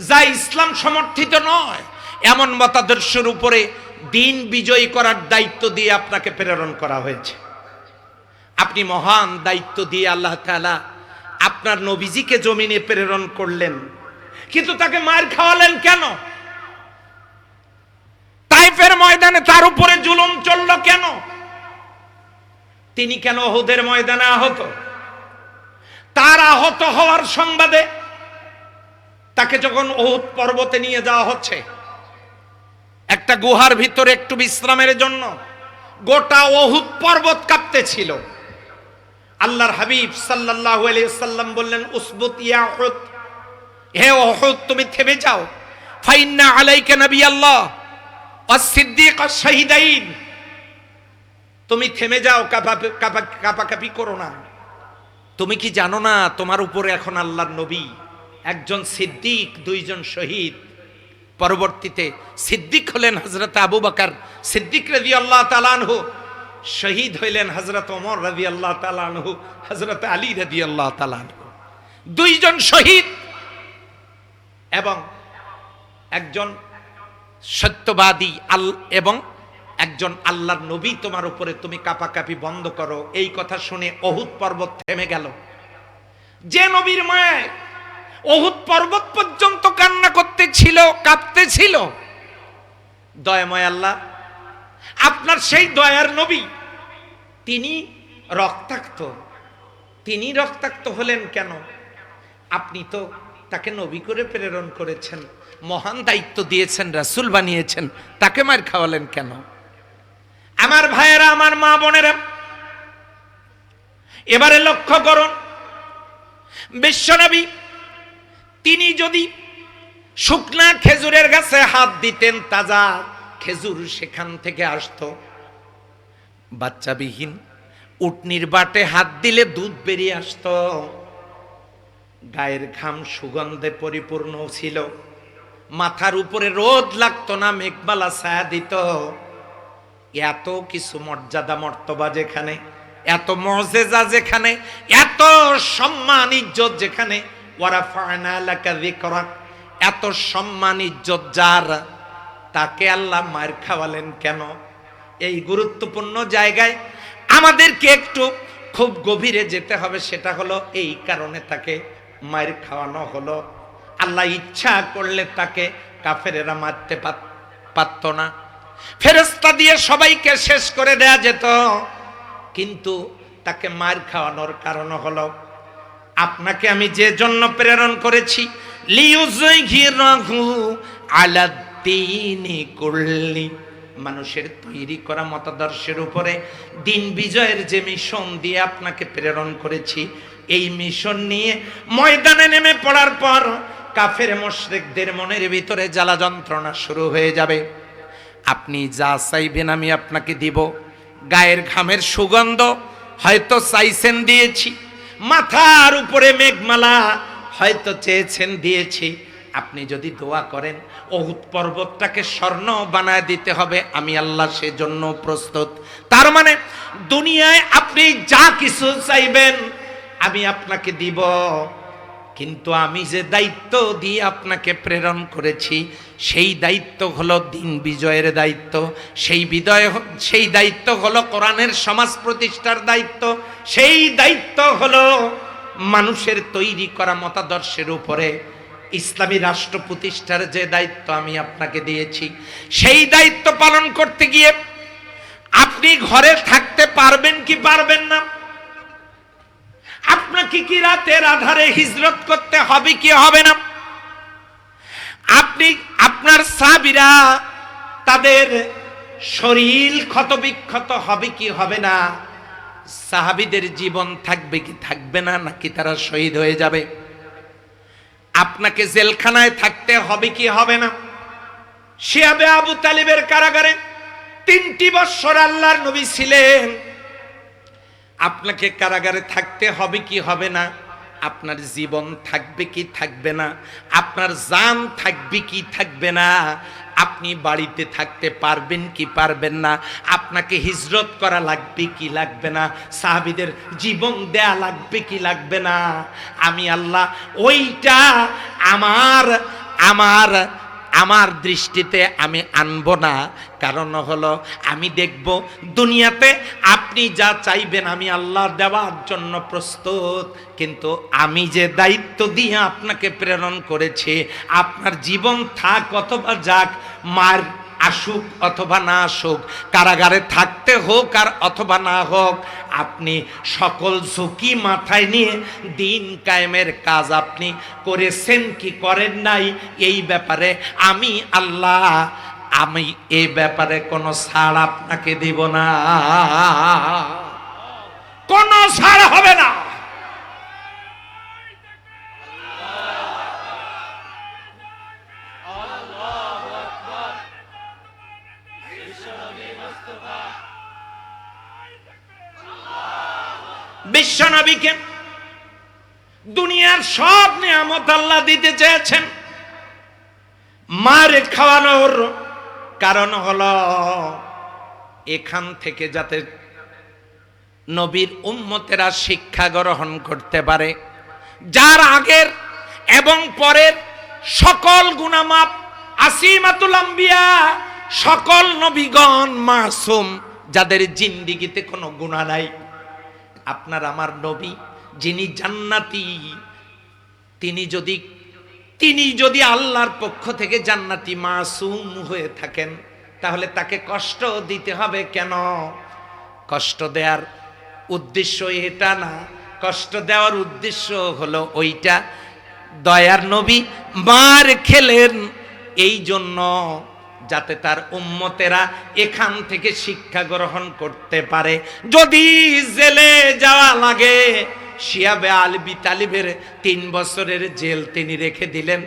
যা ইসলাম সমর্থিত নয় এমন মতাদর্শের উপরে দিন বিজয়ী করার দায়িত্ব দিয়ে আপনাকে প্রেরণ করা হয়েছে। আপনি মহান দায়িত্ব দিয়ে আল্লাহ তাআলা আপনার নবীজিকে জমিনে প্রেরণ করলেন, কিন্তু তাকে মার খাওয়ালেন কেন? তাইফের ময়দানে তার উপরে জুলুম চলল কেন? তিনি কেন উহুদের ময়দানে আহত? তার আহত হওয়ার সংবাদে তাকে যখন উহুদ পর্বতে নিয়ে যাওয়া হচ্ছে, একটা গুহার ভিতরে একটু বিশ্রামের জন্য, গোটা উহুদ পর্বত কাঁপতেছিল। আল্লাহর হাবিব সাল্লাল্লাহু আলাইহি সাল্লাম বললেন উসবুত ইয়া উহুদ, হে উহুদ তুমি থেমে যাও। ফাইন্না আলাইকা নাবিয়াল্লাহ ওয়াস সিদ্দিক ওয়াস শাহিদাইন, তুমি থেমে যাও, কাঁপাকাঁপি করো না। তুমি কি জানো না তোমার উপরে এখন আল্লাহর নবী, একজন সিদ্দিক, দুইজন শহীদ। পরবর্তীতে সিদ্দিক হলেন হযরত আবু বকর সিদ্দিক রাদিয়াল্লাহু তাআলা আনহু, শহীদ হইলেন হযরত ওমর রাদিয়াল্লাহু তাআলা আনহু, হযরত আলী রাদিয়াল্লাহু তাআলা আনহু। দুইজন শহীদ এবং একজন সত্যবাদী এবং একজন আল্লাহর নবী তোমার উপরে, তুমি কাঁপাকাঁপি বন্ধ করো। এই কথা শুনে উহুদ পর্বত থেমে গেল। যে নবীর মায় উহুদ পর্বত পর্যন্ত কান্না করতেছিল, কাঁপতেছিল, দয়াময় আল্লাহ আপনার সেই দয়ার নবী তিনি রক্তাক্ত। তিনি রক্তাক্ত হলেন কেন? আপনি তো তাকে নবী করে প্রেরণ করেছেন, মহান দায়িত্ব দিয়েছেন, রাসূল বানিয়েছেন, তাকে মার খাওয়ালেন কেন? আমার ভাইয়েরা, আমার মা বোনেরা, এবারে লক্ষ্য করুন, বিশ্বনবী তিনি যদি শুকনা খেজুরের গাছে হাত দিতেন, তাজা খেজুর সেখান থেকে আসতো। বাচ্চাবিহীন উটনির বাটে হাত দিলে দুধ বেরিয়ে আসতো। গায়ের ঘাম সুগন্ধে পরিপূর্ণ ছিল, মাথার উপরে রোদ লাগতো না, মেঘমালা ছায়া দিত। এত কিছু মর্যাদা মর্তবা যেখানে, এত মুজিজা যেখানে, এত সম্মান ইজ্জত যেখানে, ওয়ারাফা'না লাকা যিকরাক, এত সম্মান ইজ্জত যার, তাকে আল্লাহ মার খাওয়ালেন কেন? এই গুরুত্বপূর্ণ জায়গায় আমাদেরকে একটু খুব গভীরে যেতে হবে। সেটা হলো এই কারণে তাকে মার খাওয়ানো হলো। আল্লাহ ইচ্ছা করলে তাকে কাফেরেরা মারতে পারত না, ফেরেশতা দিয়ে সবাইকে শেষ করে দেয়া যেত, কিন্তু তাকে মার খাওয়ানোর কারণ হলো আপনাকে আমি যে জন্য প্রেরণ করেছি, লিইউযহিরাহু আলাদ্দীনি কুল্লি, মানুষের তৈরি করা মতাদর্শের উপরে দিন বিজয়ের যে মিশন দিয়ে আপনাকে প্রেরণ করেছি, এই মিশন নিয়ে ময়দানে নেমে পড়ার পর কাফের মুশরিকদের মনের ভিতরে জ্বালা যন্ত্রণা শুরু হয়ে যাবে। আপনি যা চাইবেন আমি আপনাকে দিব। গায়ের ঘামের সুগন্ধ হয়তো চাইছেন, দিয়েছি। মাথার উপরে মেঘমালা হয়তো চেয়েছেন, দিয়েছি। আপনি যদি দোয়া করেন উহুদ পর্বতটাকে স্বর্ণ বানায় দিতে হবে, আমি আল্লাহ সেজন্য প্রস্তুত। তার মানে দুনিয়ায় আপনি যা কিছু চাইবেন আমি আপনাকে দিব, কিন্তু আমি যে দায়িত্ব দিয়ে আপনাকে প্রেরণ করেছি সেই দায়িত্ব হলো দিন বিজয়ের দায়িত্ব। সেই দায়িত্ব হলো কোরআনের সমাজ প্রতিষ্ঠার দায়িত্ব। সেই দায়িত্ব হলো মানুষের তৈরি করা মতাদর্শের উপরে ইসলামী রাষ্ট্র প্রতিষ্ঠার যে দায়িত্ব আমি আপনাকে দিয়েছি। সেই দায়িত্ব পালন করতে গিয়ে আপনি ঘরে থাকতে পারবেন কি পারবেন না? আপনাকে কি রাতের আধারে হিজরত করতে হবে কি হবে না? আপনি আপনার সাহাবীরা তাদের শরীর ক্ষতবিক্ষত হবে কি হবে না? সাহাবীদের জীবন থাকবে কি থাকবে না, নাকি তারা শহীদ হয়ে যাবে? আপনাকে জেলখানায় থাকতে হবে কি হবে না? শিয়াবে আবু তালিবের কারাগারে 3টি বছর আল্লাহর নবী ছিলেন। আপনাকে কারাগারে থাকতে হবে কি হবে না? আপনার জীবন থাকবে কি থাকবে না? আপনার জান থাকবে কি থাকবে না? আপনি বাড়িতে থাকতে পারবেন কি পারবেন না? আপনাকে হিজরত করা লাগবে কি লাগবে না? সাহাবীদের জীবন দেয়া লাগবে কি লাগবে না? আমি আল্লাহ ওইটা আমার দৃষ্টিতে আমি আনবো না। কারণ হলো আমি দেখব দুনিয়াতে আপনি যা চাইবেন আমি আল্লাহ দেওয়ার জন্য প্রস্তুত, কিন্তু আমি যে দায়িত্ব দিয়ে আপনাকে প্রেরণ করেছি, আপনার জীবন থাক অথবা যাক, মার আসুক অথবা না আসুক, কারাগারে থাকতে হোক আর অথবা না হোক, আপনি সকল ঝুঁকি মাথায় নিয়ে দিন কায়েমের কাজ আপনি করেছেন কি করেন নাই, এই ব্যাপারে আমি আল্লাহ এই ব্যাপারে কোনো ছাড় আপনাকে দিব না, কোনো ছাড় হবে না। বিশ্বনবীকে দুনিয়ার সব নিয়ামত আল্লাহ দিতে চেয়েছেন, মার খাওয়ানোর কারণ হলো এখান থেকে যাতে নবীর উম্মতেরা শিক্ষা গ্রহণ করতে পারে, যার আগের এবং পরের সকল গুনাহ মাফ, আসিমাতুল আম্বিয়া, সকল নবীগণ মাসুম, যাদের জিন্দেগিতে কোনো গুনাহ নাই। আপনার আমার নবী যিনি জান্নাতি, তিনি যদি আল্লাহর পক্ষ থেকে জান্নাতি মাসুম হয়ে থাকেন, তাহলে তাকে কষ্ট দিতে হবে কেন? কষ্ট দেওয়ার উদ্দেশ্য এটা না, কষ্ট দেওয়ার উদ্দেশ্য হলো ওইটা দয়ার নবী মার খেলেন এই জন্য যাতে তার উম্মতেরা এখান থেকে শিক্ষা গ্রহণ করতে পারে। যদি জেলে যাওয়া লাগে, শিয়াবে আলবি তালিবের 3 বছরের জেল তিনি রেখে দিলেন।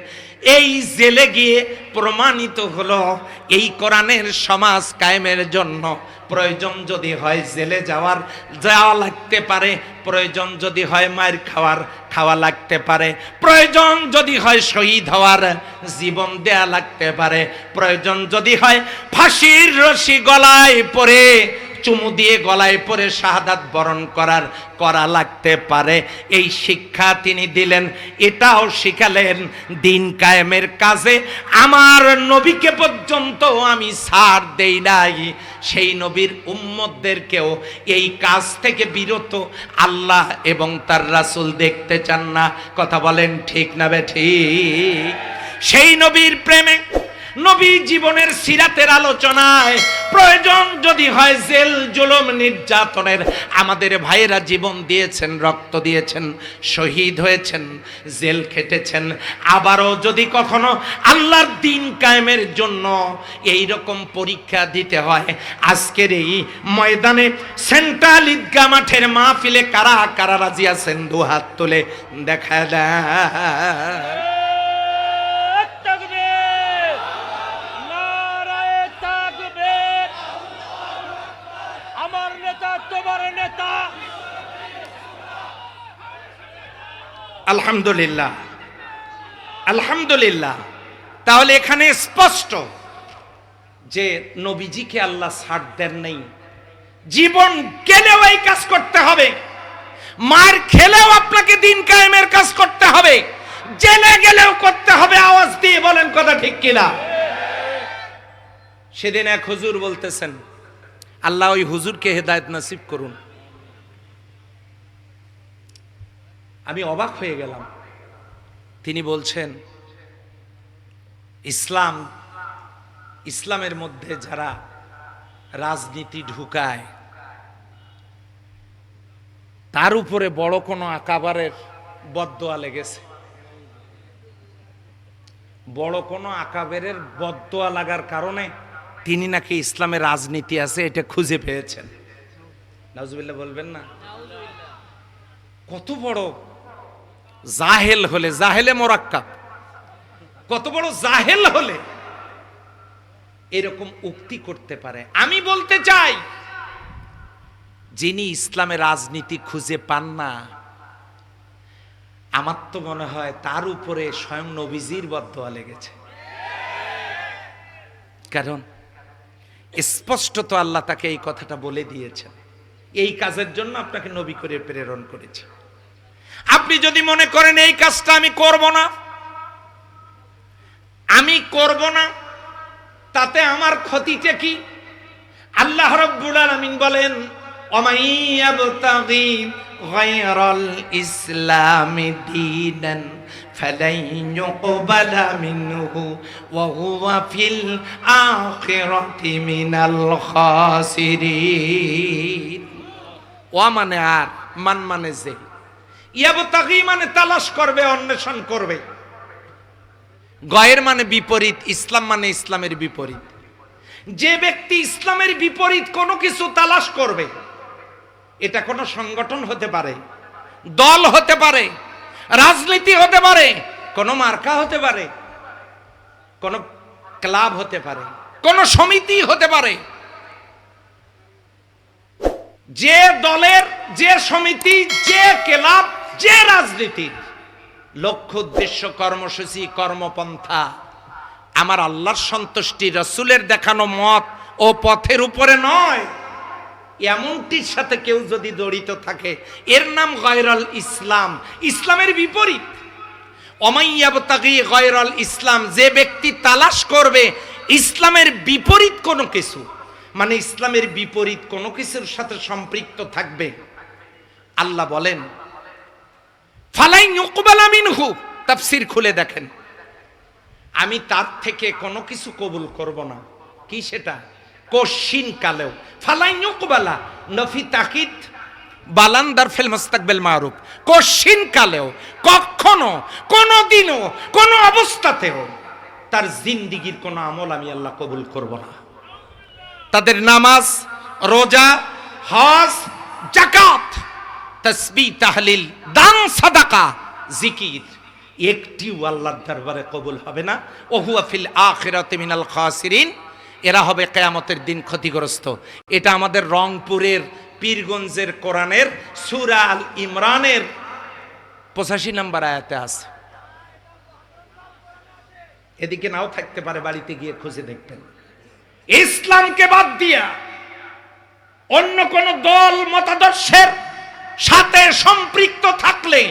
এই জেলে গিয়ে প্রমাণিত হলো এই কোরআনের সমাজ কায়েমের জন্য প্রয়োজন যদি হয় জেলে যাওয়া লাগতে পারে, প্রয়োজন যদি হয় মার খাওয়া লাগতে পারে, প্রয়োজন যদি হয় শহীদ হওয়ার জীবন দেয়া লাগতে পারে, প্রয়োজন যদি হয় ফাঁসির রশি গলায় পরে চুমু দিয়ে গলায় পরে শাহাদাত বরণ করা লাগতে পারে। এই শিক্ষা তিনি দিলেন, এটাও শিখালেন দিন কায়েমের কাজে আমার নবীকে পর্যন্ত আমি ছাড় দেই নাই। সেই নবীর উম্মতদেরকেও এই কাজ থেকে বিরত আল্লাহ এবং তার রাসূল দেখতে চান না। কথা বলেন ঠিক না বেঠিক? সেই নবীর প্রেমে, নবী জীবনের সিরাতের আলোচনায় প্রয়োজন যদি হয় জেল জুলুম নির্যাতনের, আমাদের ভাইয়েরা জীবন দিয়েছেন, রক্ত দিয়েছেন, শহীদ হয়েছেন, জেল খেটেছেন। আবারও যদি কখনো আল্লাহর দিন কায়েমের জন্য এই রকম পরীক্ষা দিতে হয়, আজকের এই ময়দানে সেন্ট্রাল ঈদগাহ মাঠের মাহফিলে কারা কারা রাজি আছেন? 2 হাত তুলে দেখা দেয়। আলহামদুলিল্লাহ, আলহামদুলিল্লাহ। তাহলে এখানে স্পষ্ট যে নবীজিকে আল্লাহ ছাড় দেন নাই। জীবন গেলেও এই কাজ করতে হবে, মার খেলেও আপনাকে দিন কায়েমের কাজ করতে হবে, জেলে গেলেও করতে হবে। আওয়াজ দিয়ে বলেন কথা ঠিক কিনা? সেদিন এক হুজুর বলতেছেন, আল্লাহ ওই হুজুরকে হেদায়েত নসিব করুন। আমি অবাক হয়ে গেলাম। তিনি বলছেন ইসলামের মধ্যে যারা রাজনীতি ঢুকায় তার উপরে বড় কোনো আকাবারের বদদোয়া লেগেছে। বড় কোনো আকাবেরের বদদোয়া লাগার কারণে তিনি নাকি ইসলামের রাজনীতি আছে এটা খুঁজে পেয়েছেন। নাউজুবিল্লাহ বলবেন না? কত বড় জাহেল হলে, জাহেলে মোরাক্কাব, কত বড় জাহেল হলে এরকম উক্তি করতে পারে। আমি বলতে চাই, যিনি ইসলামের রাজনীতি খুঁজে পান না, আমার তো মনে হয় তার উপরে স্বয়ং নবীজির বদদোয়া লেগেছে। কারণ স্পষ্টত আল্লাহ তাকে এই কথাটা বলে দিয়েছেন, এই কাজের জন্য আপনাকে নবী করে প্রেরণ করেছে। আপনি যদি মনে করেন এই কাজটা আমি করব না, তাতে আমার ক্ষতিটা কি? আল্লাহ রাব্বুল আলামিন বলেন, ওমাইয়াবতাগি গায়রাল ইসলামি দীনান ফালাই ইউকবালা মিনহু ওয়া হুয়া ফিল আখিরাতি মিনাল খাসিরিন। ওয়া মানে আর, মান মানে যে, ইয়াবতাগি মানে তালাশ করবে, অন্বেষণ করবে, গয়ের মানে বিপরীত, ইসলাম মানে ইসলামের বিপরীত। যে ব্যক্তি ইসলামের বিপরীত কোনো কিছু তালাশ করবে, এটা কোনো সংগঠন হতে পারে, দল হতে পারে, রাজনীতি হতে পারে, কোনো মার্কা হতে পারে, কোনো ক্লাব হতে পারে, কোনো সমিতি হতে পারে। যে দলের, যে সমিতি, যে ক্লাব, যে রাজনীতির লক্ষ্য উদ্দেশ্য কর্মসূচি কর্মপন্থা আমার আল্লাহর সন্তুষ্টি, রাসূলের দেখানো মত ও পথের উপরে নয়, এমনটির সাথে কেউ যদি জড়িত থাকে, এর নাম গায়রাল ইসলাম, ইসলামের বিপরীত। ওমাইয়াবতাগি গায়রাল ইসলাম, যে ব্যক্তি তালাশ করবে ইসলামের বিপরীত কোনো কিছু, মানে ইসলামের বিপরীত কোনো কিছুর সাথে সম্পৃক্ত থাকবে, আল্লাহ বলেন ফালাই ইউকবালা মিনহু। তাফসীর খুলে দেখেন, আমি তার থেকে কোনো কিছু কবুল করব না। কি সেটা? কশিন কালেও। ফালাই ইউকবালা নফি তাকিদ, বালান্দার ফিল মুস্তাকবিল মারুফ, কশিন কালেও, কখনো, কোনোদিনও, কোনো অবস্থাতেও তার জিন্দিগির কোনো আমল আমি আল্লাহ কবুল করব না। তাদের নামাজ, রোজা, হজ, যাকাত, তাসবিহ, তাহলিল, দান, সাদাকা, জিকির একটিও আল্লাহর দরবারে কবুল হবে না। ওহুয়া ফিল আখিরাতি মিনাল খাসিরিন, এরা হবে কিয়ামতের দিন ক্ষতিগ্রস্ত। এটা আমাদের রংপুরের পীরগঞ্জের কোরআনের সূরা আল ইমরানের 85 নম্বর আয়াতে আছে। এদিকে নাও থাকতে পারে, বাড়িতে গিয়ে খুঁজে দেখবেন। ইসলামকে বাদ দিয়া অন্য কোন দল মতাদর্শের সাথে সম্পৃক্ত থাকলে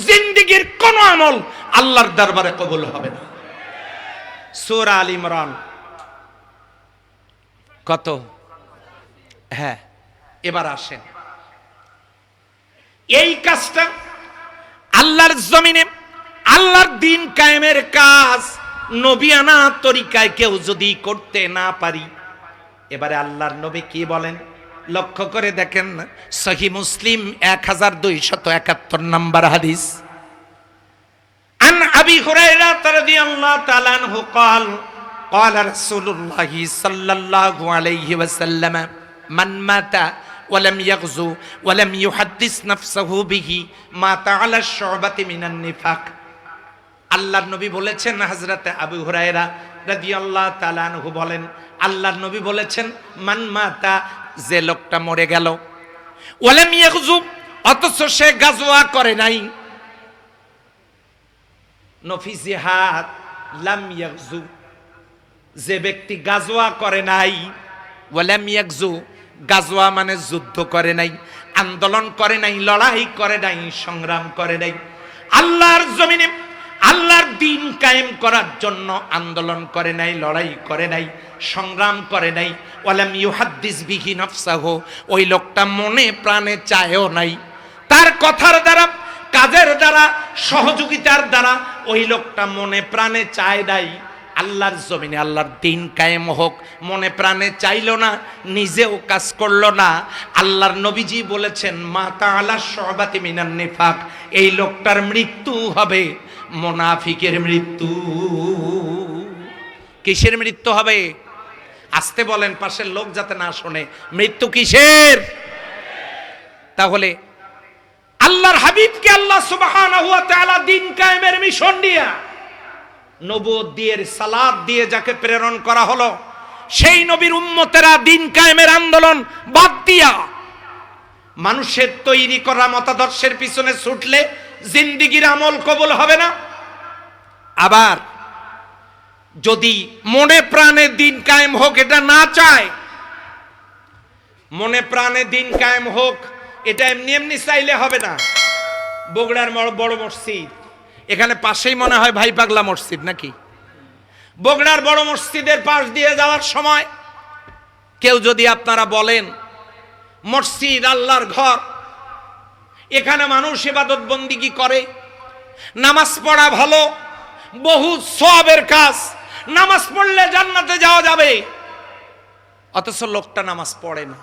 জিন্দেগীর কোন আমল আল্লাহর দরবারে কবুল হবে না। সূরা আল ইমরান কত? হ্যাঁ, এবার আসেন, এই কাজটা আল্লাহর জমিনে আল্লাহর দ্বীন কায়েমের কাজ নবিয়ানা তরিকায় কেউ যদি করতে না পারি, এবারে আল্লাহর নবী কি বলেন লক্ষ্য করে দেখেন। সহিহ মুসলিম 1271 নম্বর হাদিস। আন আবি হুরায়রা রাদিয়াল্লাহু তাআলা আনহু قال قال رسول الله صلى الله عليه وسلم من مات ولم يغزو ولم يحدث نفسه به مات على الشعبة من النفاق। আল্লাহর নবী বলেছেন, হযরতে আবু হুরায়রা রাদিয়াল্লাহু তাআলা আনহু বলেন, আল্লাহর নবী বলেছেন, মান মাতা, যে লোকটা মরে গেল, ওয়ালাম ইয়াগজু, অথচ সে গাজওয়া করে নাই, নফি জিহাদ, লাম ইয়াগজু, যে ব্যক্তি গাজওয়া করে নাই, ওয়ালাম ইয়াগজু, গাজওয়া মানে যুদ্ধ করে নাই, আন্দোলন করে নাই, লড়াই করে নাই, সংগ্রাম করে নাই, আল্লাহর জমিনে আল্লাহর দ্বীন কায়েম করার জন্য আন্দোলন করে নাই, লড়াই করে নাই, সংগ্রাম করে নাই, ওয়ালাম ইউহাদ্দিস বিহি নাফসাহু, ওই লোকটা মনে প্রাণে চায়ও নাই, তার কথার দ্বারা, কাজের দ্বারা, সহযোগিতার দ্বারা ওই লোকটা মনে প্রাণে চায় নাই আল্লাহর জমিনে আল্লাহর দ্বীন কায়েম হোক, মনে প্রাণে চাইলো না, নিজেও কাজ করলো না, আল্লাহর নবীজি বলেছেন মাতা আলা শুবাতি মিনান নিফাক, এই লোকটার মৃত্যু হবে মুনাফিকের মৃত্যু। কিসের মৃত্যু হবে? আসতে বলেন, পাশের লোক যাতে না শোনে। মৃত্যু কিসের? তাহলে আল্লাহর হাবিবকে আল্লাহ সুবহানাহু ওয়া তাআলা দ্বীন কায়েমের মিশন দিয়া, নবুয়ত দিয়ে, সালাত দিয়ে যাকে প্রেরণ করা হলো, সেই নবীর উম্মতেরা দ্বীন কায়েমের আন্দোলন বাদ দিয়া মানুষের তৈরি করা মতাদর্শের পিছনে ছুটলে জিন্দেগীর আমল কবুল হবে না। আবার যদি মনে প্রাণে দ্বীন কায়েম হোক এটা না চায়, মনে প্রাণে দ্বীন কায়েম হোক এটা এমনি এমনি চাইলে হবে না। বগুড়ার বড় মসজিদ, এখানে পাশেই মনে হয় ভাই পাগলা মসজিদ নাকি? বগুড়ার বড় মসজিদের পাশ দিয়ে যাওয়ার সময় কেউ যদি আপনারা বলেন মসজিদ আল্লাহর ঘর, এখানে মানুষ ইবাদত বন্দিগি করে, নামাজ পড়া ভালো, বহু সওয়াবের কাজ, নামাজ পড়লে জান্নাতে যাওয়া যাবে, অথচ লোকটা নামাজ পড়ে না।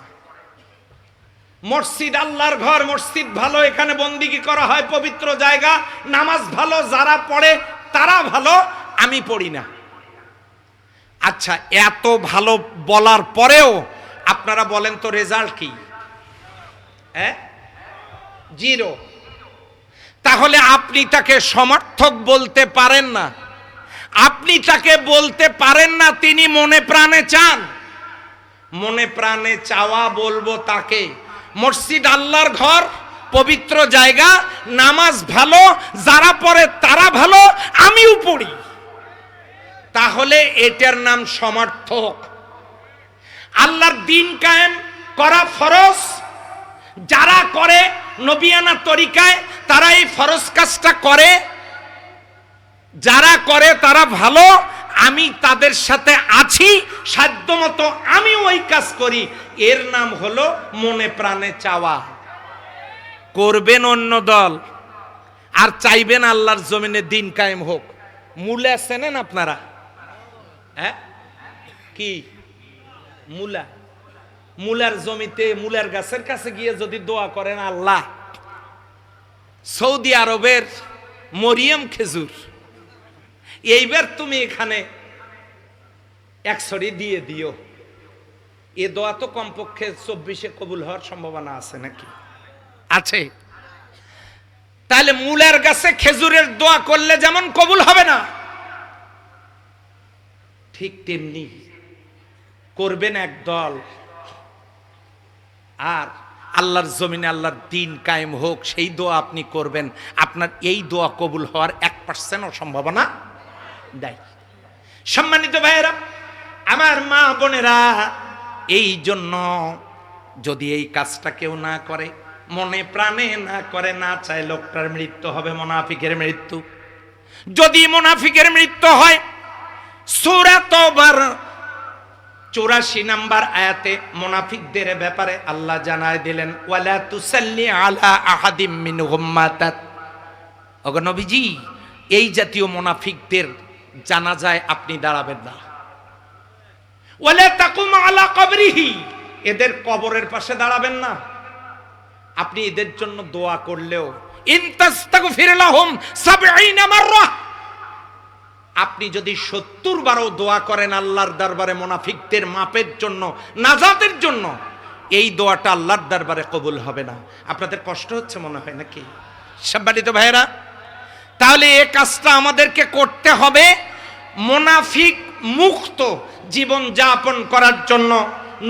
মসজিদ আল্লাহর ঘর, মসজিদ ভালো, এখানে বন্দিগি করা হয়, পবিত্র জায়গা, নামাজ ভালো, যারা পড়ে তারা ভালো, আমি পড়ি না। আচ্ছা, এত ভালো বলার পরেও আপনারা বলেন তো রেজাল্ট কি? জিরো। তাহলে আপনি তাকে সমর্থক বলতে পারেন না, আপনি তাকে বলতে পারেন না তিনি মনে প্রাণে চান। মনে প্রাণে চাওয়া বলবো তাকে, মসজিদ আল্লাহর ঘর, পবিত্র জায়গা, নামাজ ভালো, যারা পড়ে তারা ভালো, আমিও পড়ি, তাহলে এটার নাম সমর্থক। আল্লাহর দ্বীন কায়েম করা ফরজ, যারা করে নবিয়ানা তরিকায় তারা এই ফরজ কাজটা করে, যারা করে তারা ভালো, আমি তাদের সাথে আছি, সাধ্যমতো আমি ওই কাজ করি, এর নাম হলো মনে প্রাণে চাওয়া। করবেন অন্য দল আর চাইবেন আল্লাহর জমিনে দ্বীন কায়েম হোক। মূলা চেনেন আপনারা? কি মূলা? মূলার জমিতে মূলার গাছের কাছে গিয়ে যদি দোয়া করেন, আল্লাহ সৌদি আরবের মরিয়ম খেজুর এইবার তুমি এখানে 100 দিয়ে দিও, এ দোয়া তো কমপক্ষে 24-এ কবুল হওয়ার সম্ভাবনা আছে নাকি? আছে। তাহলে মূলার গাছে খেজুরের দোয়া করলে যেমন কবুল হবে না, ঠিক তেমনি করবেন একদল, আর আল্লাহর জমিনে আল্লাহর দ্বীন কায়েম হোক সেই দোয়া আপনি করবেন, আপনার এই দোয়া কবুল হওয়ার 1%ও সম্ভাবনা নাই। সম্মানিত ভাইয়েরা, আমার মা বোনেরা, এই জন্য যদি এই কাজটা কেউ না করে, মনে প্রাণে না করে, না চায়, লোকটার মৃত্যু হবে মুনাফিকের মৃত্যু। যদি মুনাফিকের মৃত্যু হয়, সূরা তাওবার 84 নম্বর আয়াতে মুনাফিকদের ব্যাপারে আল্লাহ জানায় দিলেন, ওয়ালা তুসাল্লি আলা আহাদিম মিনহুম মাতাত। ওগো নবীজি, এই জাতীয় মুনাফিকদের জানাজায় আপনি দাঁড়াবেন না। ওয়ালা তাকুম আলা কবরিহি, এদের কবরের পাশে দাঁড়াবেন না। আপনি এদের জন্য দোয়া করলেও, ইন তাস্তাগফির লাহুম 70 মাররা, আপনি যদি 70 বারও দোয়া করেন আল্লাহর দরবারে মুনাফিকদের মাপের জন্য, নাজাতের জন্য, এই দোয়াটা আল্লাহর দরবারে কবুল হবে না। আপনাদের কষ্ট হচ্ছে মনে হয় নাকি সম্মানিত ভাইয়েরা? তাহলে এই কাজটা আমাদেরকে করতে হবে মুনাফিক মুক্ত জীবন যাপন করার জন্য,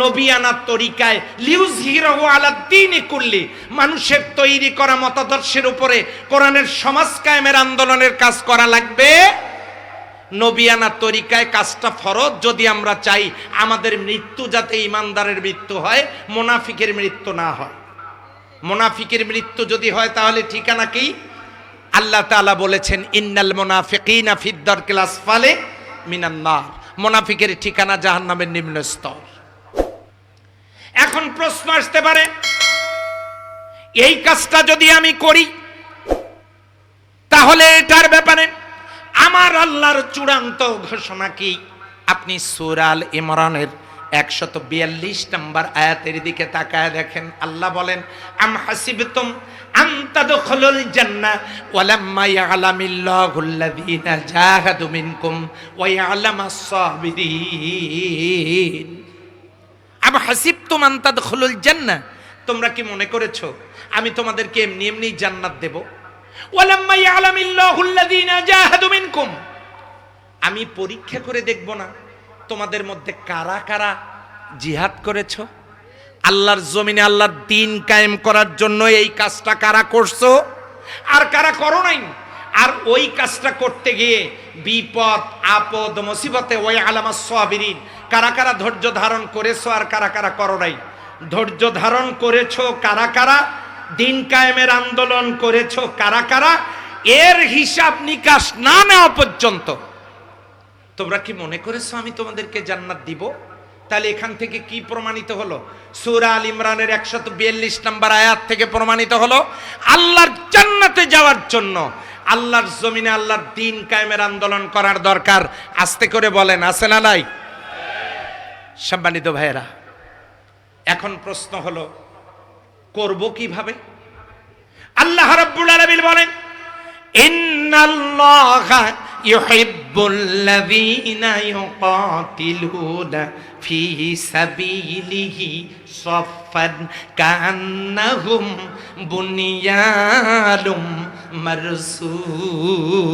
নবিয়ানার তরিকায়, লিউযহিরাহু আলাদ দ্বীনি কুল্লি, মানুষের তৈরি করা মতাদর্শের উপরে কোরআনের সমাজ কায়েমের আন্দোলনের কাজ করা লাগবে। নবিয়ানা তরিকায় কাজটা ফরজ। যদি আমরা চাই আমাদের মৃত্যু যাতে ইমানদারের মৃত্যু হয়, মুনাফিকের মৃত্যু না হয়। মুনাফিকের মৃত্যু যদি হয় তাহলে ঠিকানা কি? আল্লাহ তাআলা বলেছেন, ইন্নাল মুনাফিকিনা ফিদ দারকিল আসফালি মিনান নার, মুনাফিকের ঠিকানা জাহান্নামের নিম্ন স্তর। এখন প্রশ্ন আসতে পারে, এই কাজটা যদি আমি করি তাহলে এটার ব্যাপারে আমার আল্লাহর চূড়ান্ত ঘোষণা কি? আপনি সূরা আল ইমরানের 142 নম্বর আয়াতের দিকে তাকায় দেখেন, আল্লাহ বলেন, আম হাসিবতুম আন তাদখুলুল জান্নাহ ওয়ালাম্মা ইয়ালামিল্লাহুল্লাযীনা জাহাদু মিনকুম ওয়া ইয়ালামাস সাবিরিন। আম হাসিবতুম আন তাদখুলুল জান্নাহ, তোমরা কি মনে করেছো আমি তোমাদেরকে এমনি এমনি জান্নাত দেব? ওয়ালাম্মা ইয়ালামিল্লাহুল্লাযীনা জাহাদু মিনকুম, আমি পরীক্ষা করে দেখব না তোমাদের মধ্যে কারা কারা জিহাদ করেছো, আল্লাহর জমিনে আল্লাহর দ্বীন কায়েম করার জন্য এই কাজটা কারা করছো আর কারা করো নাই। আর ওই কাজটা করতে গিয়ে বিপদ আপদ মুসিবতে ওয়া আলামাস সাবিরিন, কারা কারা ধৈর্য ধারণ করেছো আর কারা কারা করো নাই। ধৈর্য ধারণ করেছো কারা কারা, দ্বীন কায়েমের আন্দোলন করেছো কারা কারা, এর হিসাব নিকাশ না নেওয়া পর্যন্ত তোমরা কি মনে করেছো আমি তোমাদেরকে জান্নাত দিব? তাহলে এখান থেকে কি প্রমাণিত হলো? সূরা আল ইমরানের 142 নম্বর আয়াত থেকে প্রমাণিত হলো, আল্লাহর জান্নাতে যাওয়ার জন্য আল্লাহর জমিনে আল্লাহর দ্বীন কায়েমের আন্দোলন করার দরকার। আস্তে করে বলেন, আছে না নাই? সম্মানিত ভাইয়েরা, এখন প্রশ্ন হলো করব কিভাবে? আল্লাহ রাব্বুল আলামিন বলেন, ইন্নাল্লাহা ইউহিব্বুল্লাযীনা ইউকাতিলুনা ফী সাবিলিহি সাফফান কাআন্নাহুম বুনিয়ানুম মারসুস।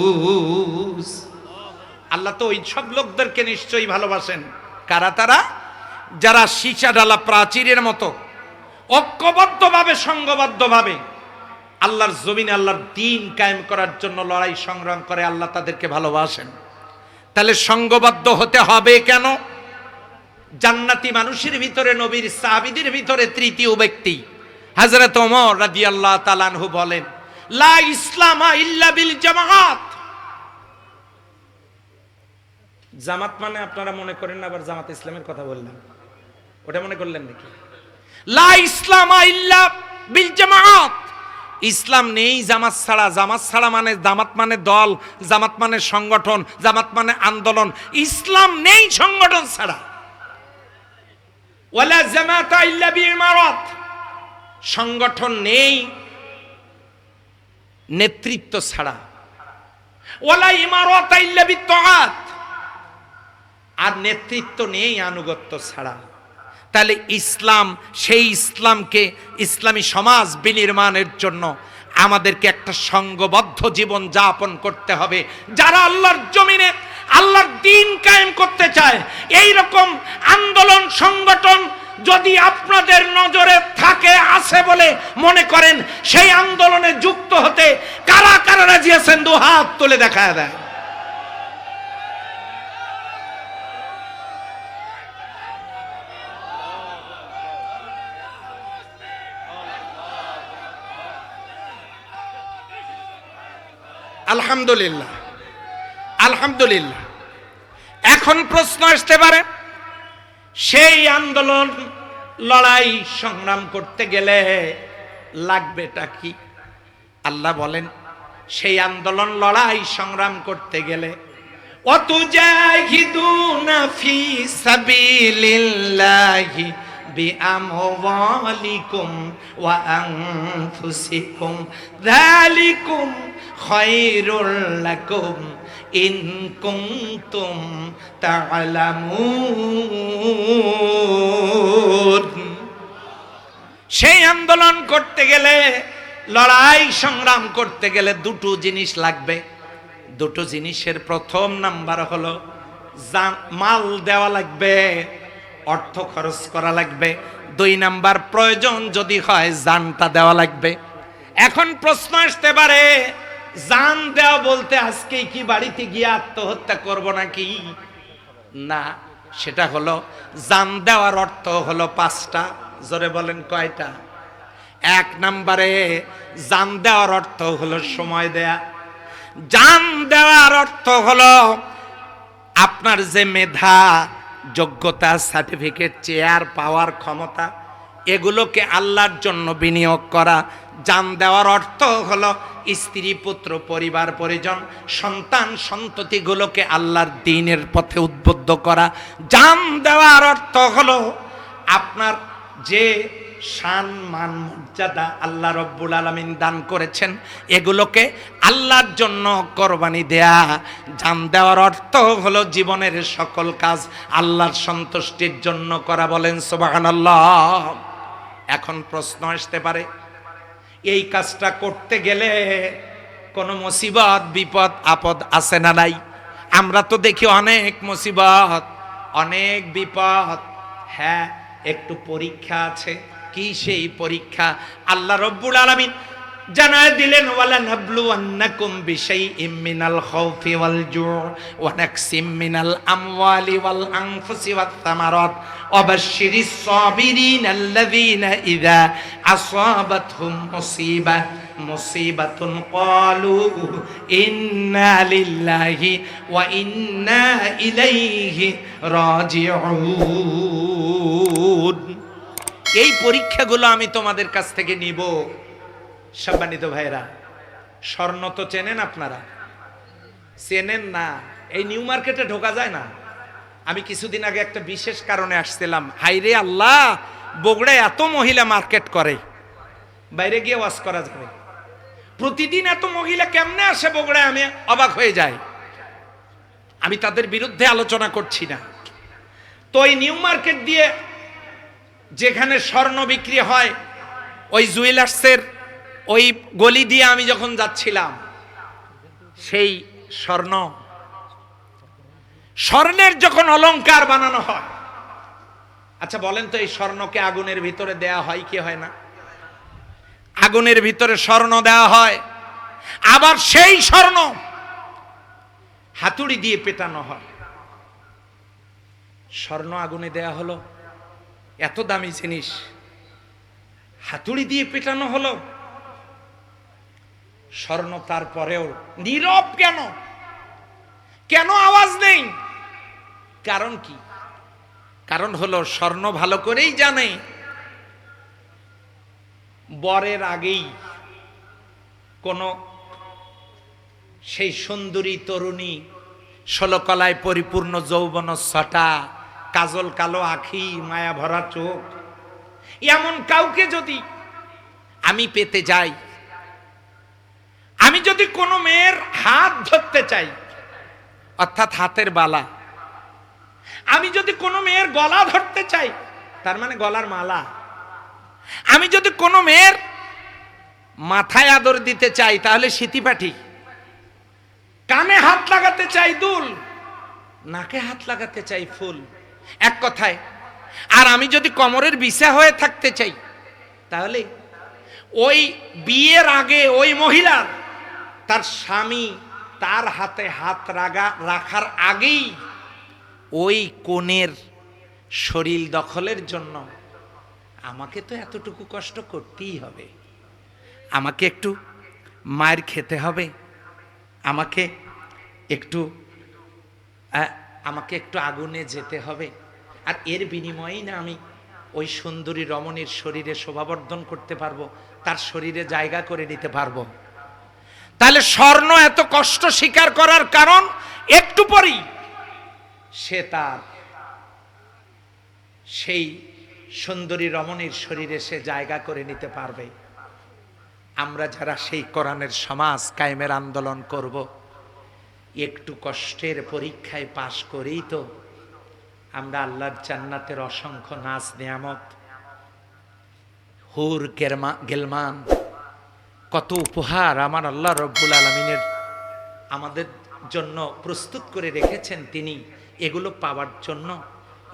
আল্লাহ তো ওই সব লোকদেরকে নিশ্চয়ই ভালোবাসেন। কারা তারা? যারা সীসা ঢালা প্রাচীরের মতো ঐক্যবদ্ধভাবে সংঘবদ্ধভাবে আল্লাহর জমিনে আল্লাহর দ্বীন কায়েম করার জন্য লড়াই সংগ্রাম করে, আল্লাহ তাদেরকে ভালোবাসেন। তাহলে সংঘবদ্ধ হতে হবে কেন? জান্নাতি মানুষের ভিতরে, নবীর সাহাবীদের ভিতরে তৃতীয় ব্যক্তি হযরত ওমর রাদিয়াল্লাহু তাআলা আনহু বলেন, লা ইসলামা ইল্লা বিল জামাআত। জামাত মানে আপনারা মনে করেন না আবার জামাত ইসলামের কথা বললাম, ওটা মনে করলেন নাকি? লা ইসলামা ইল্লা বিল জামাআত, ইসলাম নেই জামাত ছাড়া। জামাত ছাড়া মানে, জামাত মানে দল, জামাত মানে সংগঠন, জামাত মানে আন্দোলন। ইসলাম নেই সংগঠন ছাড়া। ওয়ালা জামাতা ইল্লা বিইমারাত, সংগঠন নেই নেতৃত্ব ছাড়া। ওয়ালা ইমারাতা ইল্লা বিত্তাআত, আর নেতৃত্ব নেই আনুগত্য ছাড়া। তাহলে ইসলাম, সেই ইসলামকে, ইসলামী সমাজ বিনির্মাণের জন্য আমাদেরকে একটা সংঘবদ্ধ জীবন যাপন করতে হবে। যারা আল্লাহর জমিনে আল্লাহর দ্বীন কায়েম করতে চায়, এই রকম আন্দোলন সংগঠন যদি আপনাদের নজরে থাকে, আছে বলে মনে করেন, সেই আন্দোলনে যুক্ত হতে কারা কারা রাজি আছেন? দু হাত তুলে দেখা দেয়। আলহামদুলিল্লাহ, আলহামদুলিল্লাহ। এখন প্রশ্ন আসতে পারে, সেই আন্দোলন, লড়াই, সংগ্রাম করতে গেলে লাগবেটা কি? আল্লাহ বলেন, সেই আন্দোলন, লড়াই, সংগ্রাম করতে গেলে ওয়াতুজাহিদুনা ফি সাবিলিল্লাহি বিআমওয়ালিকুম ওয়া আনফুসিকুম যালিকুম খায়রুল লাকুম ইন কুনতুম তা'লামুন। সেই আন্দোলন করতে গেলে, লড়াই সংগ্রাম করতে গেলে দুটো জিনিস লাগবে। দুটো জিনিসের প্রথম নাম্বার হলো মাল দেওয়া লাগবে, অর্থ খরচ করা লাগবে। দুই নাম্বার, প্রয়োজন যদি হয় জানটা দেওয়া লাগবে। এখন প্রশ্ন আসতে পারে, জান দেওয়া বলতে আজকেই কি বাড়িতে গিয়ে আত্মহত্যা করব নাকি? না, সেটা হলো, জান দেওয়ার অর্থ হলো পাঁচটা। জোরে বলেন কয়টা? এক নম্বরে জান দেওয়ার অর্থ হলো সময় দেয়া। জান দেওয়ার অর্থ হলো আপনার যে মেধা, যোগ্যতা, সার্টিফিকেট, চেয়ার, পাওয়ার, ক্ষমতা, এগুলোকে আল্লাহর জন্য বিনিয়োগ করা। জান দেওয়ার অর্থ হলো স্ত্রী, পুত্র, পরিবার, পরিজন, সন্তান, সন্ততিগুলোকে আল্লাহর দ্বীনের পথে উদ্বুদ্ধ করা। জান দেওয়ার অর্থ হলো আপনার যে শান, মান, মর্যাদা আল্লাহ রব্বুল আলামিন দান করেছেন, এগুলোকে আল্লাহর জন্য কোরবানি দেয়া। জান দেওয়ার অর্থ হলো জীবনের সকল কাজ আল্লাহর সন্তুষ্টির জন্য করা। বলেন সুবহানাল্লাহ। এখন প্রশ্ন আসতে পারে, এই কাজটা করতে গেলে কোনো মুসিবত, বিপদ, আপদ আছে না নাই? আমরা তো দেখি অনেক মুসিবত, অনেক বিপদ। হ্যাঁ, একটু পরীক্ষা আছে। কি সেই পরীক্ষা? আল্লাহ রব্বুল আলামিন জানায় দিলেন, ওয়ালা নাবলুওয়ান্নাকুম বিশাইইম মিনাল খাউফি ওয়াল জুউ ওয়া নাকসিম মিনাল আমওয়ালি ওয়াল আনফুসি ওয়াত থামারাত ওয়া বাশশিরিস সাবিরিন আল্লাযীনা ইযা আসাবাতহুম মুসিবাতুন ক্বালু ইন্না লিল্লাহি ওয়া ইন্না ইলাইহি রাজিউন। এই পরীক্ষাগুলো আমি তোমাদের কাছ থেকে নিব। সম্মানিত ভাইরা, স্বর্ণ তো চেনেন আপনারা? চেনেন না? এই নিউ মার্কেটে ঢোকা যায় না। আমি কিছুদিন আগে একটা বিশেষ কারণে আসছিলাম। হাইরে আল্লাহ, বগুড়ায় এত মহিলা মার্কেট করে, বাইরে গিয়ে ওয়াজ করা যাবে। প্রতিদিন এত মহিলা কেমনে আসে বগুড়ায়, আমি অবাক হয়ে যাই। আমি তাদের বিরুদ্ধে আলোচনা করছি না। তো এই নিউ মার্কেট দিয়ে যেখানে স্বর্ণ বিক্রি হয়, ওই জুয়েলার্সের ওই গলি দিয়ে আমি যখন যাচ্ছিলাম, সেই স্বর্ণের যখন অলংকার বানানো হয়, আচ্ছা বলেন তো, এই স্বর্ণকে আগুনের ভিতরে দেয়া হয় কি হয় না? আগুনের ভিতরে স্বর্ণ দেওয়া হয়, আবার সেই স্বর্ণ হাতুড়ি দিয়ে পেটানো হয়। স্বর্ণ আগুনে দেয়া হলো, এত দামি জিনিস হাতুড়ি দিয়ে পেটানো হলো। স্বর্ণ তারপরেও নীরব কেন? কেন আওয়াজ নেই? কারণ কি? কারণ হলো, স্বর্ণ ভালো করেই জানে বরের আগেই কোন সেই সুন্দরী তরুণী, ষোলকলায় পরিপূর্ণ যৌবন ছটা কাজল কালো আখি, মায়া ভরা চোখ, এমন কাউকে যদি আমি পেতে যাই, আমি যদি কোনো মেয়ের হাত ধরতে চাই, অর্থাৎ হাতের বালা, আমি যদি কোনো মেয়ের গলা ধরতে চাই, তার মানে গলার মালা, আমি যদি কোনো মেয়ের মাথায় আদর দিতে চাই তাহলে সিতিপাটি, কানে হাত লাগাতে চাই দুল, নাকে হাত লাগাতে চাই ফুল, এক কথায়। আর আমি যদি কোমরের বিছা হয়ে থাকতে চাই তাহলে ওই বিয়ের আগে ওই মহিলার তার স্বামী তার হাতে হাত রাখার আগেই ওই কনের শরীর দখলের জন্য আমাকে তো এতটুকু কষ্ট করতেই হবে, আমাকে একটু মায়ের খেতে হবে, আমাকে একটু আগুনে যেতে হবে, আর এর বিনিময়েই না আমি ওই সুন্দরী রমণীর শরীরে শোভাবর্ধন করতে পারবো, তার শরীরে জায়গা করে নিতে পারবো। তাহলে স্বর্ণ এত কষ্ট স্বীকার করার কারণ একটু পরেই সে তার সেই সুন্দরী রমণীর শরীরে সে জায়গা করে নিতে পারবে। আমরা যারা সেই কোরআনের সমাজ কায়েমের আন্দোলন করব, একটু কষ্টের পরীক্ষায় পাশ করেই তো আমরা আল্লাহর জান্নাতের অসংখ্য নাজ নিয়ামত, হুর গেলমান, কত উপহার আমার আল্লাহ রব্বুল আলামিনের আমাদের জন্য প্রস্তুত করে রেখেছেন। তিনি এগুলো পাওয়ার জন্য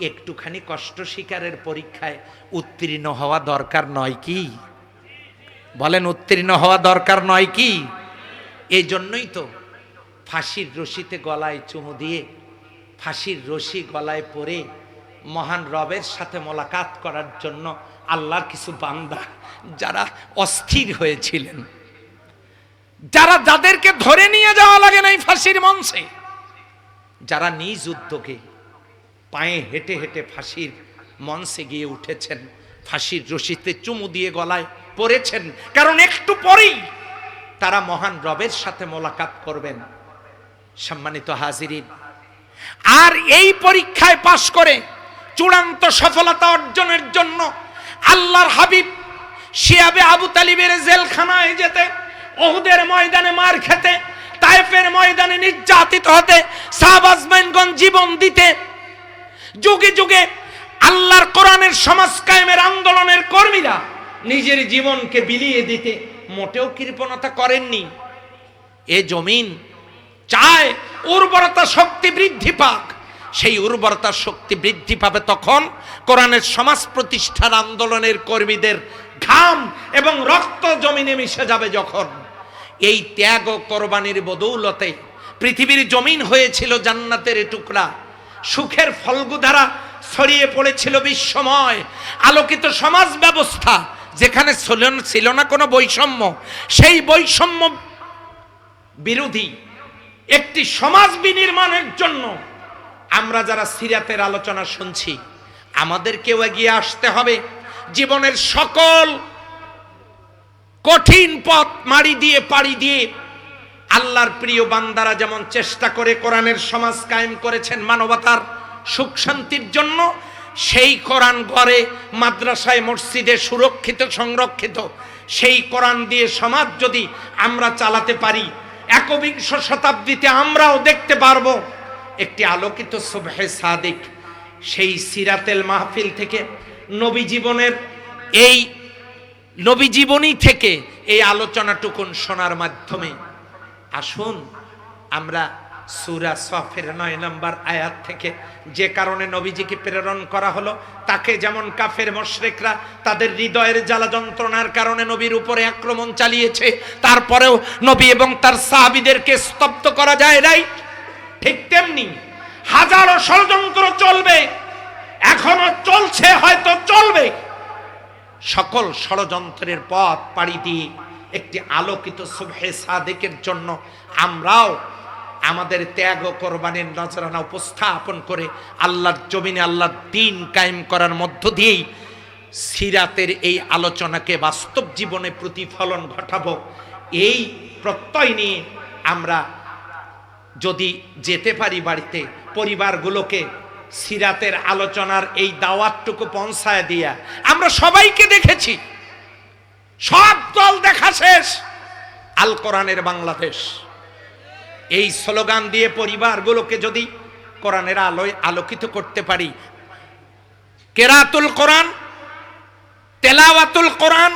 একটুখানি কষ্ট স্বীকারের পরীক্ষায় উত্তীর্ণ হওয়া দরকার নয় কি? বলেন, উত্তীর্ণ হওয়া দরকার নয় কি? এই জন্যই তো ফাঁসির রশিতে গলায় চুমু দিয়ে, ফাঁসির রশি গলায় পরে মহান রবের সাথে মোলাকাত করার জন্য আল্লাহর কিছু বান্দা যারা অস্থির হয়েছিলেন, যাদেরকে ধরে নিয়ে যাওয়া লাগে নাই ফাঁসির মঞ্চে, যারা নিজ উদ্যোগে পায়ে হেঁটে হেঁটে ফাঁসির মঞ্চে গিয়ে উঠেছেন, ফাঁসির রশিতে চুমু দিয়ে গলায় পড়েছেন, কারণ একটু পরেই তারা মহান রবের সাথে মোলাকাত করবেন। সম্মানিত হাজিরিন, আর এই পরীক্ষায় পাশ করে চূড়ান্ত সফলতা অর্জনের জন্য আল্লাহর হাবিব শিয়াবে আবু তালিবের জেলখানায় যেতে, উহুদের ময়দানে মার খেতে, তায়েফের ময়দানে নির্যাতিত হতে, সাহাবাজমাইনগণ জীবন দিতে, যুগে যুগে আল্লাহর কোরআনের সমাজ কায়েমের আন্দোলনের কর্মীরা নিজের জীবনকে বিলিয়ে দিতে মোটেও কৃপণতা করেননি। এ জমিন চায় উর্বরতা শক্তি বৃদ্ধি পাক। সেই উর্বরতা শক্তি বৃদ্ধি পাবে তখন কোরআনের সমাজ প্রতিষ্ঠার আন্দোলনের কর্মীদের ঘাম এবং রক্ত জমিনে মিশে যাবে যখন। এই ত্যাগ ও কোরবানির বদৌলতে পৃথিবীর জমিন হয়েছিল জান্নাতের টুকরা, সুখের ফলগুধারা ছড়িয়ে পড়েছিল বিশ্বময়, আলোকিত সমাজ ব্যবস্থা যেখানে ছিল না কোনো বৈষম্য। সেই বৈষম্য বিরোধী একটি সমাজ বিনির্মাণের জন্য আমরা যারা সিরাতের আলোচনা শুনছি, আমাদেরকেও এগিয়ে আসতে হবে। জীবনের সকল কঠিন পথ পাড়ি দিয়ে আল্লাহর প্রিয় বান্দারা যেমন চেষ্টা করে কোরআনের সমাজ কায়েম করেছেন মানবতার সুখ শান্তির জন্য, সেই কোরআন ঘরে মাদ্রাসায় মসজিদে সুরক্ষিত সংরক্ষিত সেই কোরআন দিয়ে সমাজ যদি আমরা চালাতে পারি, একবিংশ শতাব্দীতে আমরাও দেখতে পারবো একটি আলোকিত সুবহে সাদিক। সেই সিরাতেল মাহফিল থেকে, নবী জীবনী থেকে এই আলোচনাটুকুন শোনার মাধ্যমে আসুন আমরা সূরা সফের 9 নম্বর আয়াত থেকে, যে কারণে নবীজিকে প্রেরণ করা হলো, তাকে যেমন কাফের মুশরিকরা তাদের হৃদয়ের জ্বালা যন্ত্রণার কারণে নবীর উপরে আক্রমণ চালিয়েছে, তারপরেও নবী এবং তার সাহাবীদেরকে স্তব্ধ করা যায় নাই, ঠিক তেমনি হাজারো ষড়যন্ত্র চলবে, এখনো চলছে, হয়তো চলবে। সকল ষড়যন্ত্রের পথ পাড়ি দিয়ে একটি আলোকিত সুবহে সাদিকের জন্য আমরাও আমাদের ত্যাগ ও কোরবানির নজরানা উপস্থাপন করে আল্লাহর জমিনে আল্লাহর দ্বীন কায়েম করার মধ্য দিয়েই সিরাতের এই আলোচনাকে বাস্তব জীবনে প্রতিফলন ঘটাবো। এই প্রত্যয় নিয়ে আমরা যদি যেতে পারি বাড়িতে, পরিবারগুলোকে সিরাতের আলোচনার এই দাওয়াতটুকু পৌঁছায় দিয়া আমরা সবাইকে দেখেছি। সব দল দেখা শেষ, আল কোরআনের বাংলাদেশ এই স্লোগান দিয়ে পরিবারগুলোকে যদি কোরআনের আলোয় আলোকিত করতে পারি, কেরাতুল কোরআন, তেলাওয়াতুল কোরআন,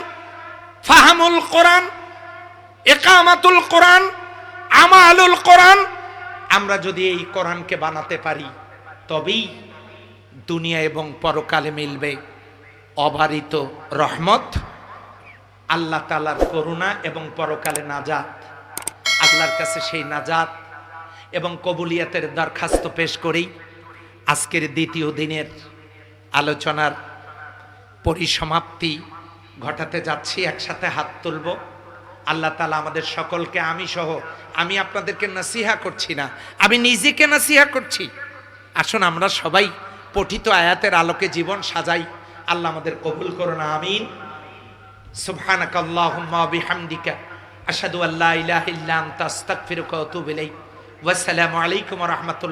ফাহামুল কোরআন, ইকামাতুল কোরআন, আমালুল কোরআন, আমরা যদি এই কোরআনকে বানাতে পারি তবেই দুনিয়া এবং পরকালে মিলবে অবারিত রহমত, আল্লাহ তাআলার করুণা এবং পরকালে নাজাত। আল্লাহর কাছে সেই নাজাত এবং কবুলিয়াতের দরখাস্ত পেশ করেই আজকের দ্বিতীয় দিনের আলোচনার পরিসমাপ্তি ঘটাতে যাচ্ছি। একসাথে হাত তুলব। আল্লাহ তাআলা আমাদের সকলকে, আমি সহ, আমি আপনাদেরকে নসিহা করছি না, আমি নিজেকে নসিহা করছি। আসুন আমরা সবাই পঠিত আয়াতের আলোকে জীবন সাজাই। আল্লাহ আমাদের কবুল করুন, আমিন। সুবহানাকাল্লাহুম্মা ওয়া বিহামদিকা আশহাদু আল্লা ইলাহা ইল্লা আনতা আস্তাগফিরুকা ওয়া আতুবু ইলাইক। ওয়া আসসালামু আলাইকুম ওয়া রাহমাতুল্লাহ।